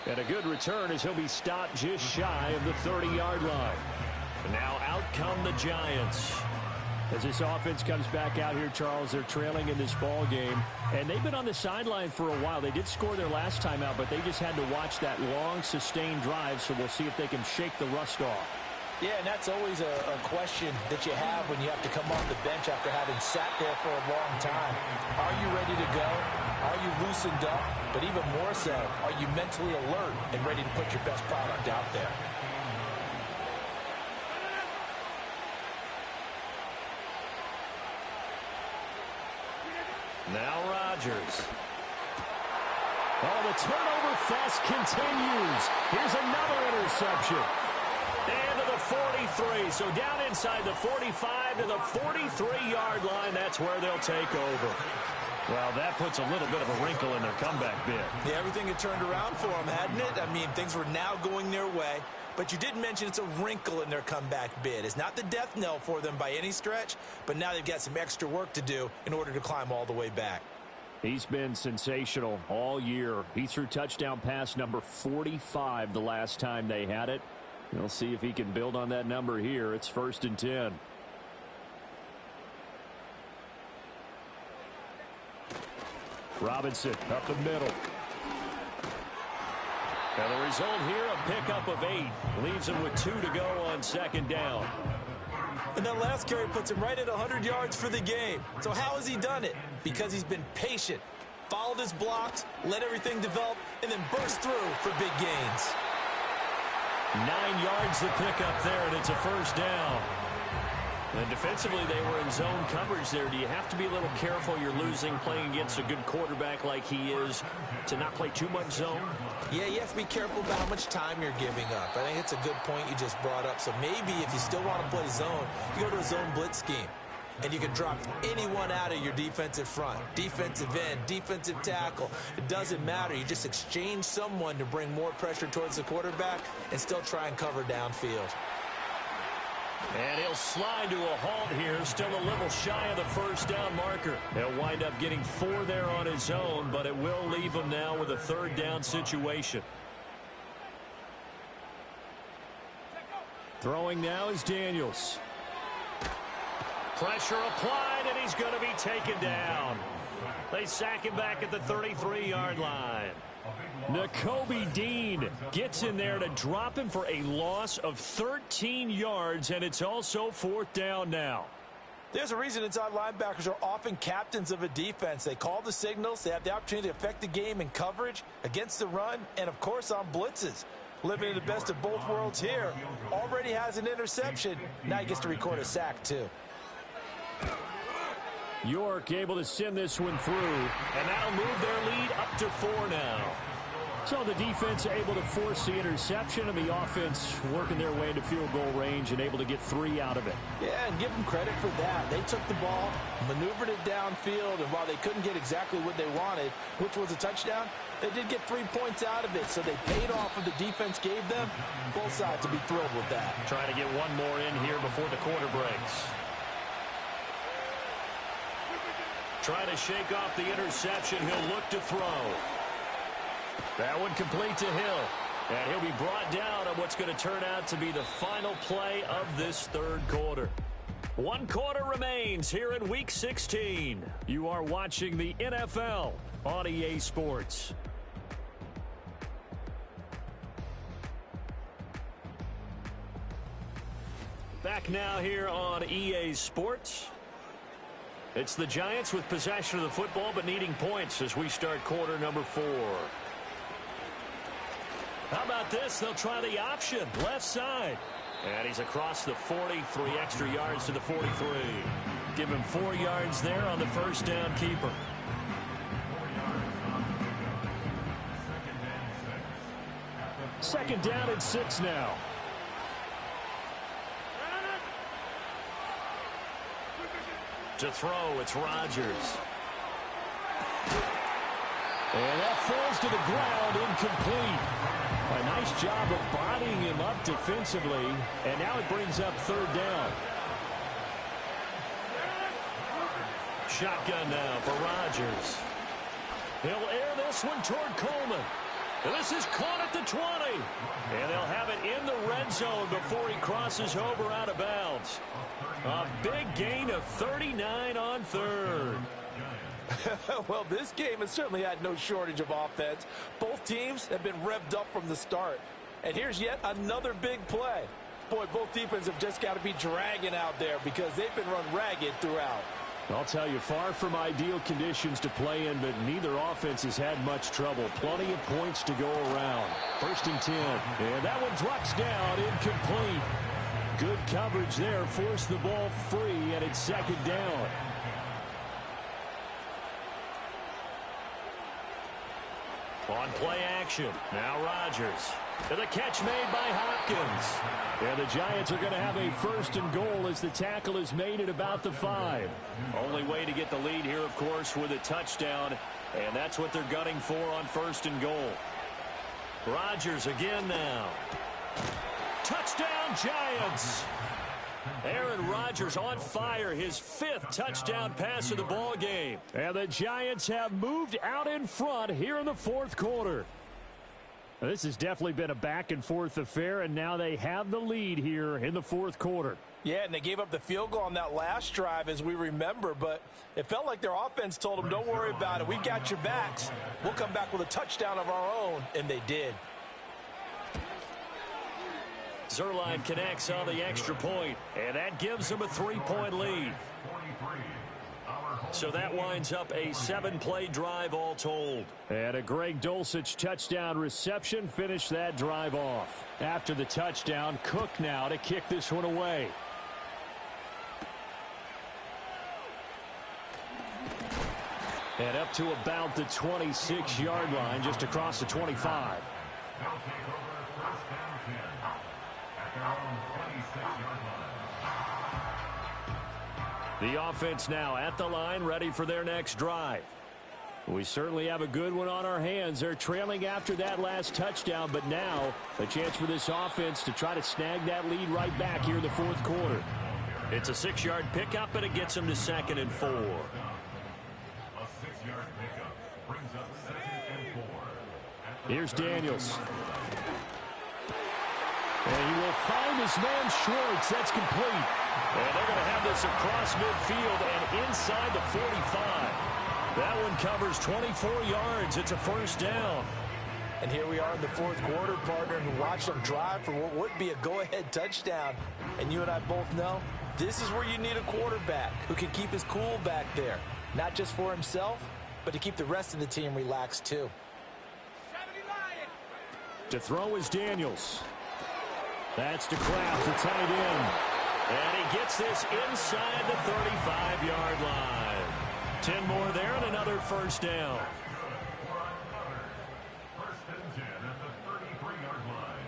And a good return as he'll be stopped just shy of the 30-yard line. And now out come the Giants. As this offense comes back out here, Charles, they're trailing in this ball game. And they've been on the sideline for a while. They did score their last time out, but they just had to watch that long, sustained drive, so we'll see if they can shake the rust off. Yeah, and that's always a question that you have when you have to come off the bench after having sat there for a long time. Are you ready to go? Are you loosened up? But even more so, are you mentally alert and ready to put your best product out there? Now Rodgers. Oh, the turnover fest continues. Here's another interception. And to the 43. So down inside the 45 to the 43-yard line. That's where they'll take over. Well, that puts a little bit of a wrinkle in their comeback bid. Yeah, everything had turned around for them, hadn't it? I mean, things were now going their way. But you did mention it's a wrinkle in their comeback bid. It's not the death knell for them by any stretch, but now they've got some extra work to do in order to climb all the way back. He's been sensational all year. He threw touchdown pass number 45 the last time they had it. We'll see if he can build on that number here. It's 1st and 10. Robinson up the middle. And the result here, a pickup of 8. Leaves him with 2 to go on 2nd down. And that last carry puts him right at 100 yards for the game. So how has he done it? Because he's been patient, followed his blocks, let everything develop, and then burst through for big gains. 9 yards the pickup there, and it's a 1st down. And defensively, they were in zone coverage there. Do you have to be a little careful? You're losing playing against a good quarterback like he is to not play too much zone? Yeah, you have to be careful about how much time you're giving up. I think it's a good point you just brought up. So maybe if you still want to play zone, you go to a zone blitz scheme. And you can drop anyone out of your defensive front. Defensive end, defensive tackle. It doesn't matter. You just exchange someone to bring more pressure towards the quarterback and still try and cover downfield. And he'll slide to a halt here, still a little shy of the 1st down marker. He'll wind up getting 4 there on his own, but it will leave him now with a 3rd down situation. Throwing now is Daniels. Pressure applied, and he's going to be taken down. They sack him back at the 33-yard line. Nakobe Dean gets in there to drop him for a loss of 13 yards, and it's also 4th down now. There's a reason inside linebackers are often captains of a defense. They call the signals. They have the opportunity to affect the game in coverage, against the run, and, of course, on blitzes. Living in the best of both worlds here. Already has an interception. Now he gets to record a sack, too. York able to send this one through. And that'll move their lead up to 4 now. So the defense able to force the interception, and the offense working their way into field goal range and able to get 3 out of it. Yeah, and give them credit for that. They took the ball, maneuvered it downfield, and while they couldn't get exactly what they wanted, which was a touchdown, they did get 3 points out of it, so they paid off what the defense gave them. Both sides will be thrilled with that. Trying to get one more in here before the quarter breaks. Trying to shake off the interception. He'll look to throw. That one complete to Hill. And he'll be brought down on what's going to turn out to be the final play of this 3rd quarter. 1 quarter remains here in Week 16. You are watching the NFL on EA Sports. Back now here on EA Sports. It's the Giants with possession of the football but needing points as we start quarter number 4. How about this? They'll try the option, left side. And he's across the 43 extra yards to the 43. Give him 4 yards there on the 1st down keeper. Second down and 6 now. To throw, it's Rodgers. And that falls to the ground, incomplete. A nice job of bodying him up defensively, and now it brings up 3rd down. Shotgun now for Rodgers. He'll air this one toward Coleman. And this is caught at the 20. And they'll have it in the red zone before he crosses over out of bounds. A big gain of 39 on 3rd. Well, this game has certainly had no shortage of offense. Both teams have been revved up from the start. And here's yet another big play. Boy, both defenses have just got to be dragging out there because they've been run ragged throughout. I'll tell you, far from ideal conditions to play in, but neither offense has had much trouble. Plenty of points to go around. 1st and 10. And that one drops down, incomplete. Good coverage there, forced the ball free, and it's 2nd down. On play action, now Rodgers. And the catch made by Hopkins. And the Giants are going to have a 1st and goal as the tackle is made at about the 5. Only way to get the lead here, of course, with a touchdown. And that's what they're gunning for on 1st and goal. Rodgers again now. Touchdown, Giants! Aaron Rodgers on fire, his 5th touchdown pass of the ball game. And the Giants have moved out in front here in the 4th quarter. This has definitely been a back-and-forth affair, and now they have the lead here in the 4th quarter. Yeah, and they gave up the field goal on that last drive, as we remember, but it felt like their offense told them, don't worry about it. We got your backs. We'll come back with a touchdown of our own, and they did. Zerline connects on the extra point, and that gives them a 3-point lead. So that winds up a 7-play drive all told. And a Greg Dulcich touchdown reception finished that drive off. After the touchdown, Cook now to kick this one away. And up to about the 26-yard line, just across the 25. They'll take over 1st down 10 at their own 26-yard line. The offense now at the line, ready for their next drive. We certainly have a good one on our hands. They're trailing after that last touchdown, but now a chance for this offense to try to snag that lead right back here in the 4th quarter. It's a 6-yard pickup, and it gets them to 2nd and 4. A 6-yard pickup brings up 2nd and 4. Here's Daniels. And he will find his man Schwartz. That's complete. And they're going to have this across midfield and inside the 45. That one covers 24 yards. It's a 1st down. And here we are in the 4th quarter, partner, and watch them drive for what would be a go-ahead touchdown. And you and I both know this is where you need a quarterback who can keep his cool back there. Not just for himself, but to keep the rest of the team relaxed too. To throw is Daniels. That's to Kraft, the tight end. And he gets this inside the 35-yard line. 10 more there and another 1st down. For another 1st and 10 at the 33-yard line.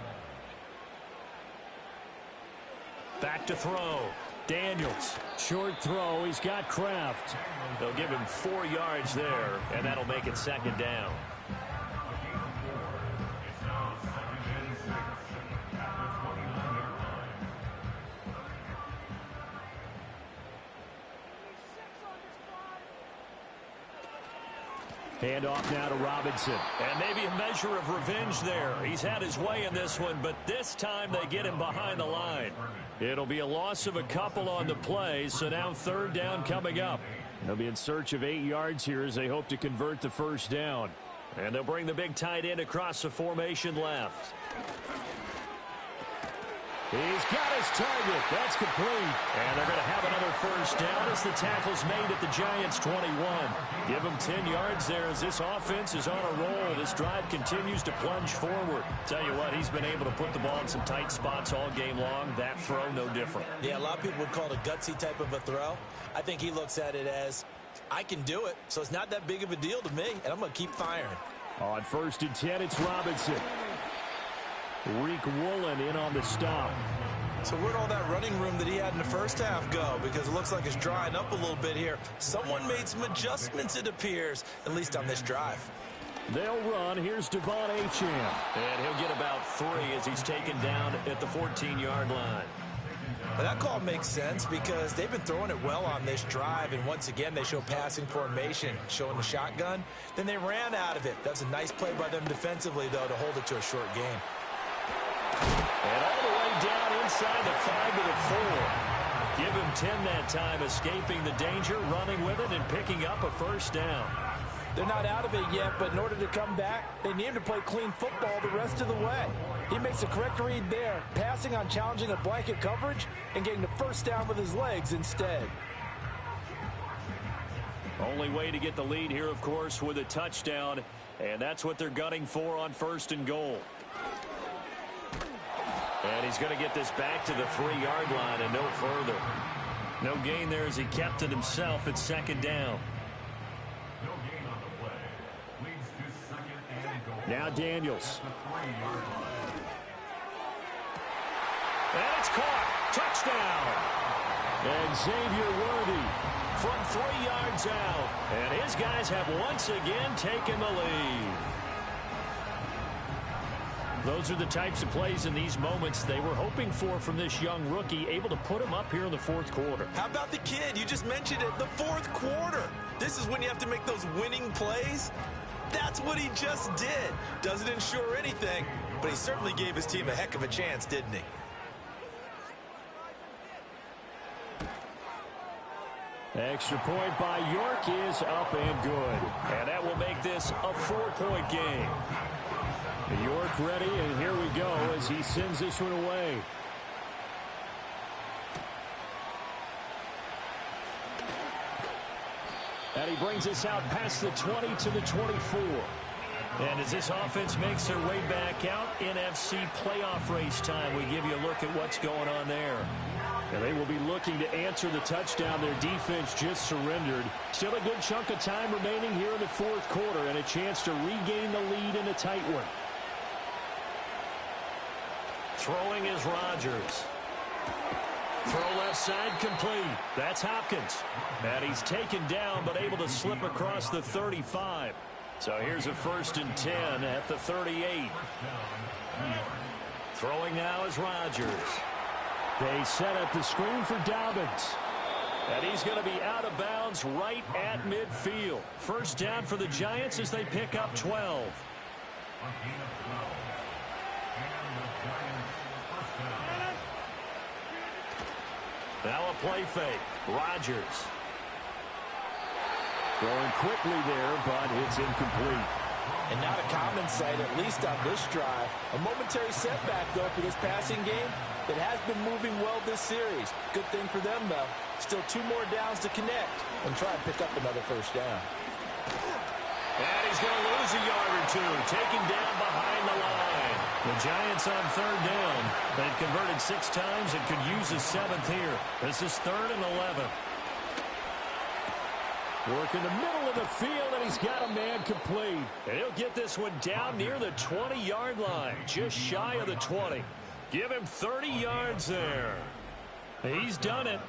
Back to throw. Daniels. Short throw. He's got Kraft. They'll give him 4 yards there, and that'll make it 2nd down. It's now 2nd and 6 at the 29-yard line. Handoff now to Robinson. And maybe a measure of revenge there. He's had his way in this one, but this time they get him behind the line. It'll be a loss of a couple on the play, so now 3rd down coming up. They'll be in search of 8 yards here as they hope to convert the 1st down. And they'll bring the big tight end across the formation left. He's got his target. That's complete. And they're going to have another 1st down as the tackle's made at the Giants' 21. Give them 10 yards there as this offense is on a roll. This drive continues to plunge forward. Tell you what, he's been able to put the ball in some tight spots all game long. That throw, no different. Yeah, a lot of people would call it a gutsy type of a throw. I think he looks at it as, I can do it, so it's not that big of a deal to me, and I'm going to keep firing. On 1st and 10, it's Robinson. Reek Woolen in on the stop. So where'd all that running room that he had in the 1st half go? Because it looks like it's drying up a little bit here. Someone made some adjustments, it appears, at least on this drive. They'll run. Here's Devon Achane. And he'll get about 3 as he's taken down at the 14-yard line. Well, that call makes sense because they've been throwing it well on this drive, and once again they show passing formation, showing the shotgun. Then they ran out of it. That's a nice play by them defensively, though, to hold it to a short game. And all the way down inside the 5 to the 4. Give him 10 that time, escaping the danger, running with it, and picking up a 1st down. They're not out of it yet, but in order to come back, they need him to play clean football the rest of the way. He makes the correct read there, passing on challenging a blanket coverage and getting the 1st down with his legs instead. Only way to get the lead here, of course, with a touchdown, and that's what they're gunning for on 1st and goal. And he's going to get this back to the 3-yard line and no further. No gain there as he kept it himself at 2nd down. No gain on the play. Leads to 2nd and goal. Now Daniels. At the 3-yard line. And it's caught. Touchdown. And Xavier Worthy from 3 yards out. And his guys have once again taken the lead. Those are the types of plays in these moments they were hoping for from this young rookie, able to put him up here in the fourth quarter. How about the kid? You just mentioned it, the fourth quarter. This is when you have to make those winning plays. That's what he just did. Doesn't ensure anything, but he certainly gave his team a heck of a chance, didn't he? Extra point by York is up and good. And that will make this a 4-point game. York ready, and here we go as he sends this one away. And he brings us out past the 20 to the 24. And as this offense makes their way back out, NFC playoff race time, we give you a look at what's going on there. And they will be looking to answer the touchdown their defense just surrendered. Still a good chunk of time remaining here in the fourth quarter, and a chance to regain the lead in a tight one. Throwing is Rodgers. Throw left side complete. That's Hopkins. And he's taken down but able to slip across the 35. So here's a 1st and 10 at the 38. Throwing now is Rodgers. They set up the screen for Dobbins. And he's going to be out of bounds right at midfield. First down for the Giants as they pick up 12. Now a play fake. Rodgers. Throwing quickly there, but it's incomplete. And not a common sight, at least on this drive. A momentary setback, though, for this passing game that has been moving well this series. Good thing for them, though. Still 2 more downs to connect and try and pick up another first down. And he's going to lose a yard or 2, taken down behind the line. The Giants on 3rd down. They've converted 6 times and could use a 7th here. This is 3rd and 11. Work in the middle of the field, and he's got a man complete. And he'll get this one down near the 20-yard line, just shy of the 20. Give him 30 yards there. He's done it.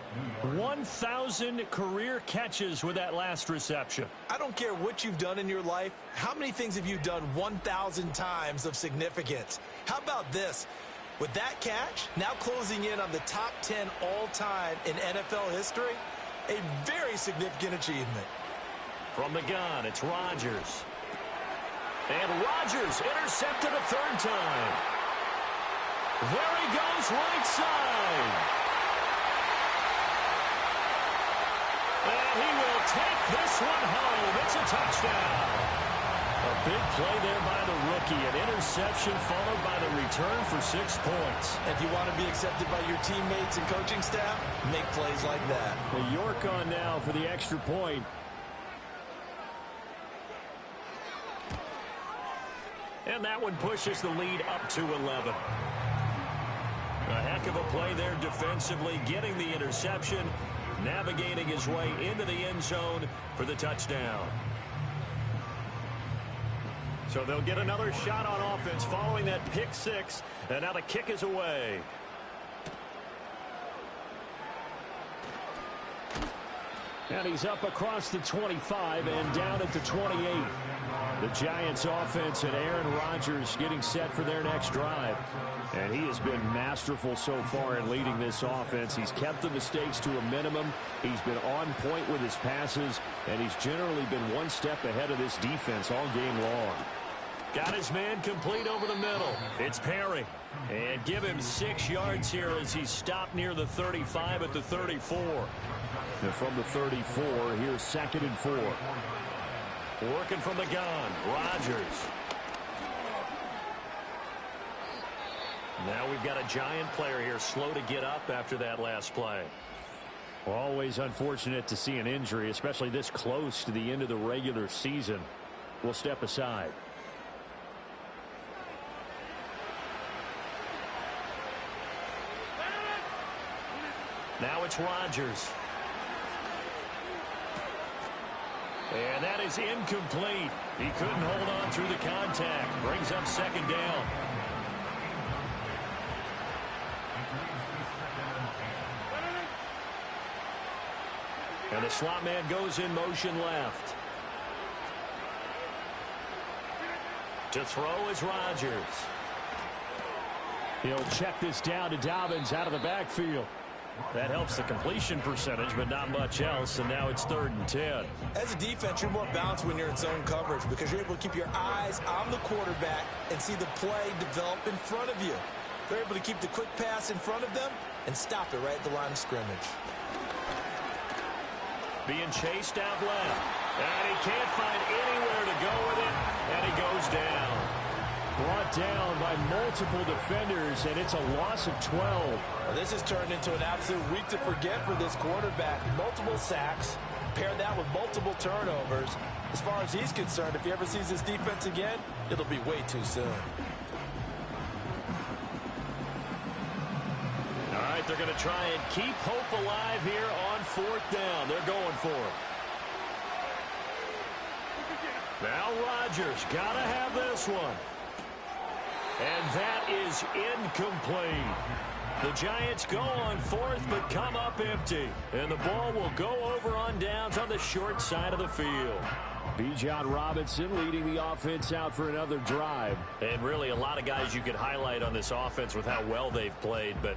1,000 career catches with that last reception. I don't care what you've done in your life. How many things have you done 1,000 times of significance? How about this? With that catch, now closing in on the top 10 all-time in NFL history, a very significant achievement. From the gun, it's Rodgers. And Rodgers intercepted a 3rd time. There he goes, right side. And he will take this one home. It's a touchdown. A big play there by the rookie. An interception followed by the return for 6 points. If you want to be accepted by your teammates and coaching staff, make plays like that. Well, York on now for the extra point. And that one pushes the lead up to 11. A heck of a play there defensively, getting the interception, navigating his way into the end zone for the touchdown. So they'll get another shot on offense following that pick 6, and now the kick is away. And he's up across the 25 and down at the 28. The Giants offense and Aaron Rodgers getting set for their next drive. And he has been masterful so far in leading this offense. He's kept the mistakes to a minimum. He's been on point with his passes, and he's generally been one step ahead of this defense all game long. Got his man complete over the middle. It's Perry. And give him 6 yards here as he's stopped near the 35 at the 34. And from the 34, here's 2nd and 4. Working from the gun, Rodgers. Now we've got a Giant player here slow to get up after that last play. Always unfortunate to see an injury, especially this close to the end of the regular season. We'll step aside. Now it's Rodgers. And that is incomplete. He couldn't hold on through the contact. Brings up 2nd down. And the slot man goes in motion left. To throw is Rodgers. He'll check this down to Dobbins out of the backfield. That helps the completion percentage, but not much else, and now it's 3rd and 10. As a defense, you're more balanced when you're in zone coverage because you're able to keep your eyes on the quarterback and see the play develop in front of you. They're able to keep the quick pass in front of them and stop it right at the line of scrimmage. Being chased out left, and he can't find anywhere to go with it, and he goes down. Brought down by multiple defenders, and it's a loss of 12. Well, this has turned into an absolute week to forget for this quarterback. Multiple sacks, pair that with multiple turnovers. As far as he's concerned, if he ever sees this defense again, it'll be way too soon. All right, they're going to try and keep hope alive here on 4th down. They're going for it. Now Rodgers got to have this one. And that is incomplete. The Giants go on 4th but come up empty. And the ball will go over on downs on the short side of the field. Bijan Robinson leading the offense out for another drive. And really a lot of guys you could highlight on this offense with how well they've played, but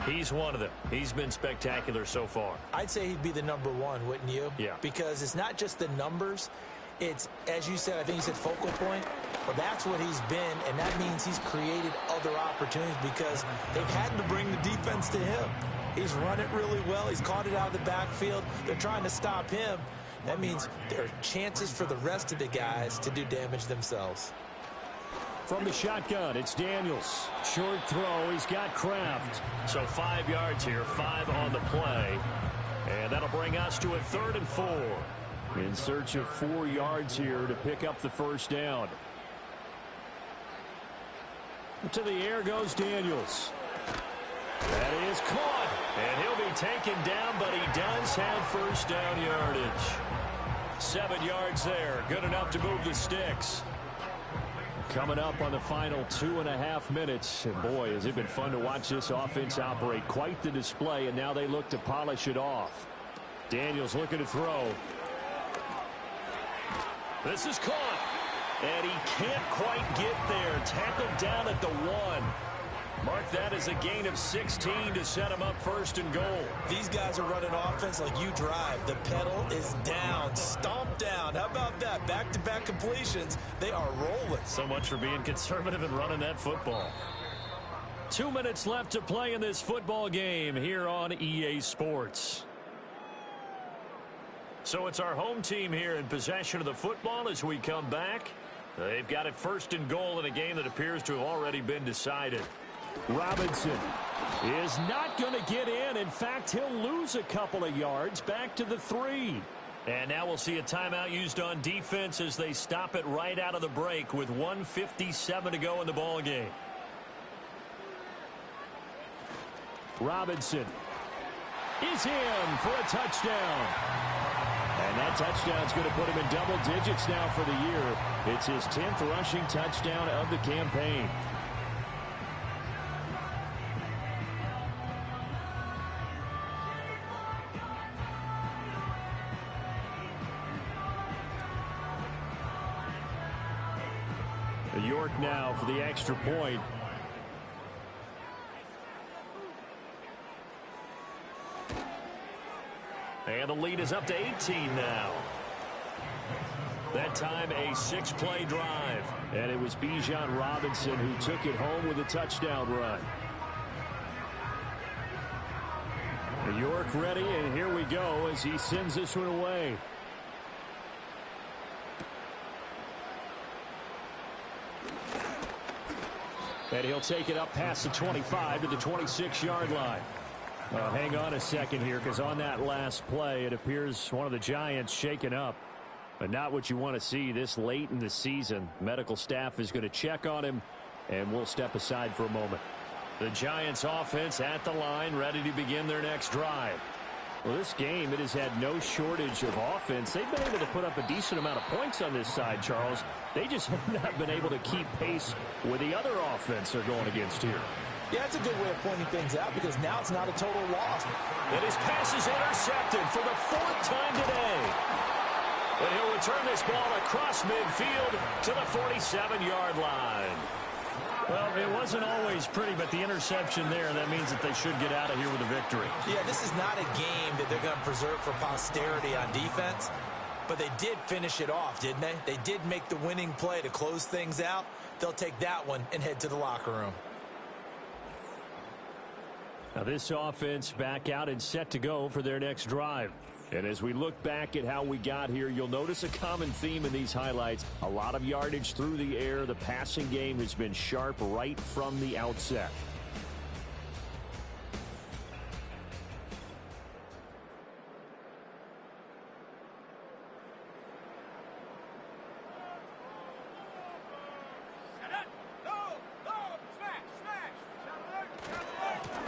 he's one of them. He's been spectacular so far. I'd say he'd be the number one, wouldn't you? Yeah. Because it's not just the numbers. It's, as you said, I think you said focal point. Well, that's what he's been, and that means he's created other opportunities because they've had to bring the defense to him. He's run it really well. He's caught it out of the backfield. They're trying to stop him. That means there are chances for the rest of the guys to do damage themselves. From the shotgun, it's Daniels. Short throw, he's got Kraft. So 5 yards here, 5 on the play. And that'll bring us to a 3rd and 4. In search of 4 yards here to pick up the first down. To the air goes Daniels. That is caught. And he'll be taken down, but he does have first down yardage. 7 yards there. Good enough to move the sticks. Coming up on the final 2.5 minutes. And boy, has it been fun to watch this offense operate. Quite the display, and now they look to polish it off. Daniels looking to throw. This is caught. And he can't quite get there. Tackled down at the 1. Mark that as a gain of 16 to set him up 1st and goal. These guys are running offense like you drive. The pedal is down, stomped down. How about that? Back-to-back completions. They are rolling. So much for being conservative and running that football. 2 minutes left to play in this football game here on EA Sports. So it's our home team here in possession of the football as we come back. They've got it 1st and goal in a game that appears to have already been decided. Robinson is not going to get in. In fact, he'll lose a couple of yards back to the 3. And now we'll see a timeout used on defense as they stop it right out of the break with 1:57 to go in the ball game. Robinson is in for a touchdown. And that touchdown's going to put him in double digits now for the year. It's his 10th rushing touchdown of the campaign. York now for the extra point. And the lead is up to 18 now. That time a 6-play drive. And it was Bijan Robinson who took it home with a touchdown run. York ready, and here we go as he sends this one away. And he'll take it up past the 25 to the 26-yard line. Hang on a second here, because on that last play, it appears one of the Giants shaken up. But not what you want to see this late in the season. Medical staff is going to check on him, and we'll step aside for a moment. The Giants offense at the line, ready to begin their next drive. Well, this game, it has had no shortage of offense. They've been able to put up a decent amount of points on this side, Charles. They just have not been able to keep pace with the other offense they're going against here. Yeah, that's a good way of pointing things out because now it's not a total loss. And his pass is intercepted for the 4th time today. And he'll return this ball across midfield to the 47-yard line. Well, it wasn't always pretty, but the interception there, that means that they should get out of here with a victory. Yeah, this is not a game that they're going to preserve for posterity on defense, but they did finish it off, didn't they? They did make the winning play to close things out. They'll take that one and head to the locker room. Now this offense back out and set to go for their next drive. And as we look back at how we got here, you'll notice a common theme in these highlights. A lot of yardage through the air. The passing game has been sharp right from the outset.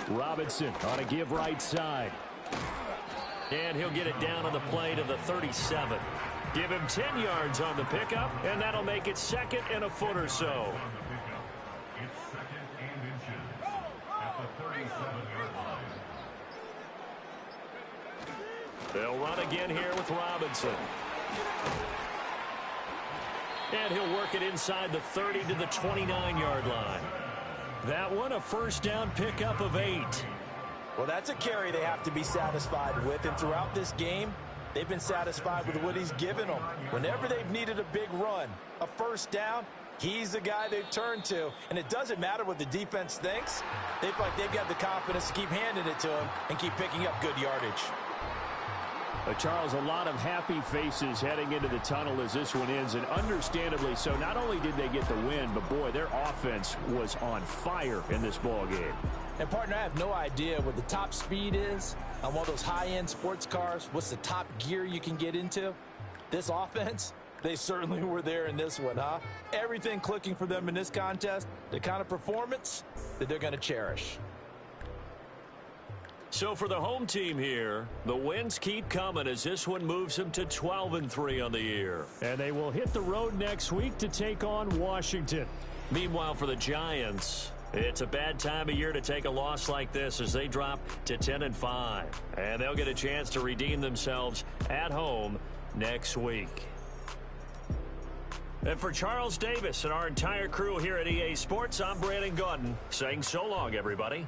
Robinson on a give right side. And he'll get it down on the play to the 37. Give him 10 yards on the pickup, and that'll make it 2nd and a foot or so. It's 2nd and inches at the 37-yard line. They'll run again here with Robinson. And he'll work it inside the 30 to the 29-yard line. That one a first down pickup of 8. Well, that's a carry they have to be satisfied with, and throughout this game, they've been satisfied with what he's given them. Whenever they've needed a big run, a first down, he's the guy they've turned to, and it doesn't matter what the defense thinks. They feel like they've got the confidence to keep handing it to him and keep picking up good yardage. Charles, a lot of happy faces heading into the tunnel as this one ends, and understandably so. Not only did they get the win, but boy, their offense was on fire in this ball game. And partner, I have no idea what the top speed is on one of those high-end sports cars. What's the top gear you can get into? This offense, they certainly were there in this one, huh? Everything clicking for them in this contest, the kind of performance that they're going to cherish. So for the home team here, the wins keep coming as this one moves them to 12-3 on the year. And they will hit the road next week to take on Washington. Meanwhile, for the Giants, it's a bad time of year to take a loss like this as they drop to 10-5. And they'll get a chance to redeem themselves at home next week. And for Charles Davis and our entire crew here at EA Sports, I'm Brandon Gaudin saying so long, everybody.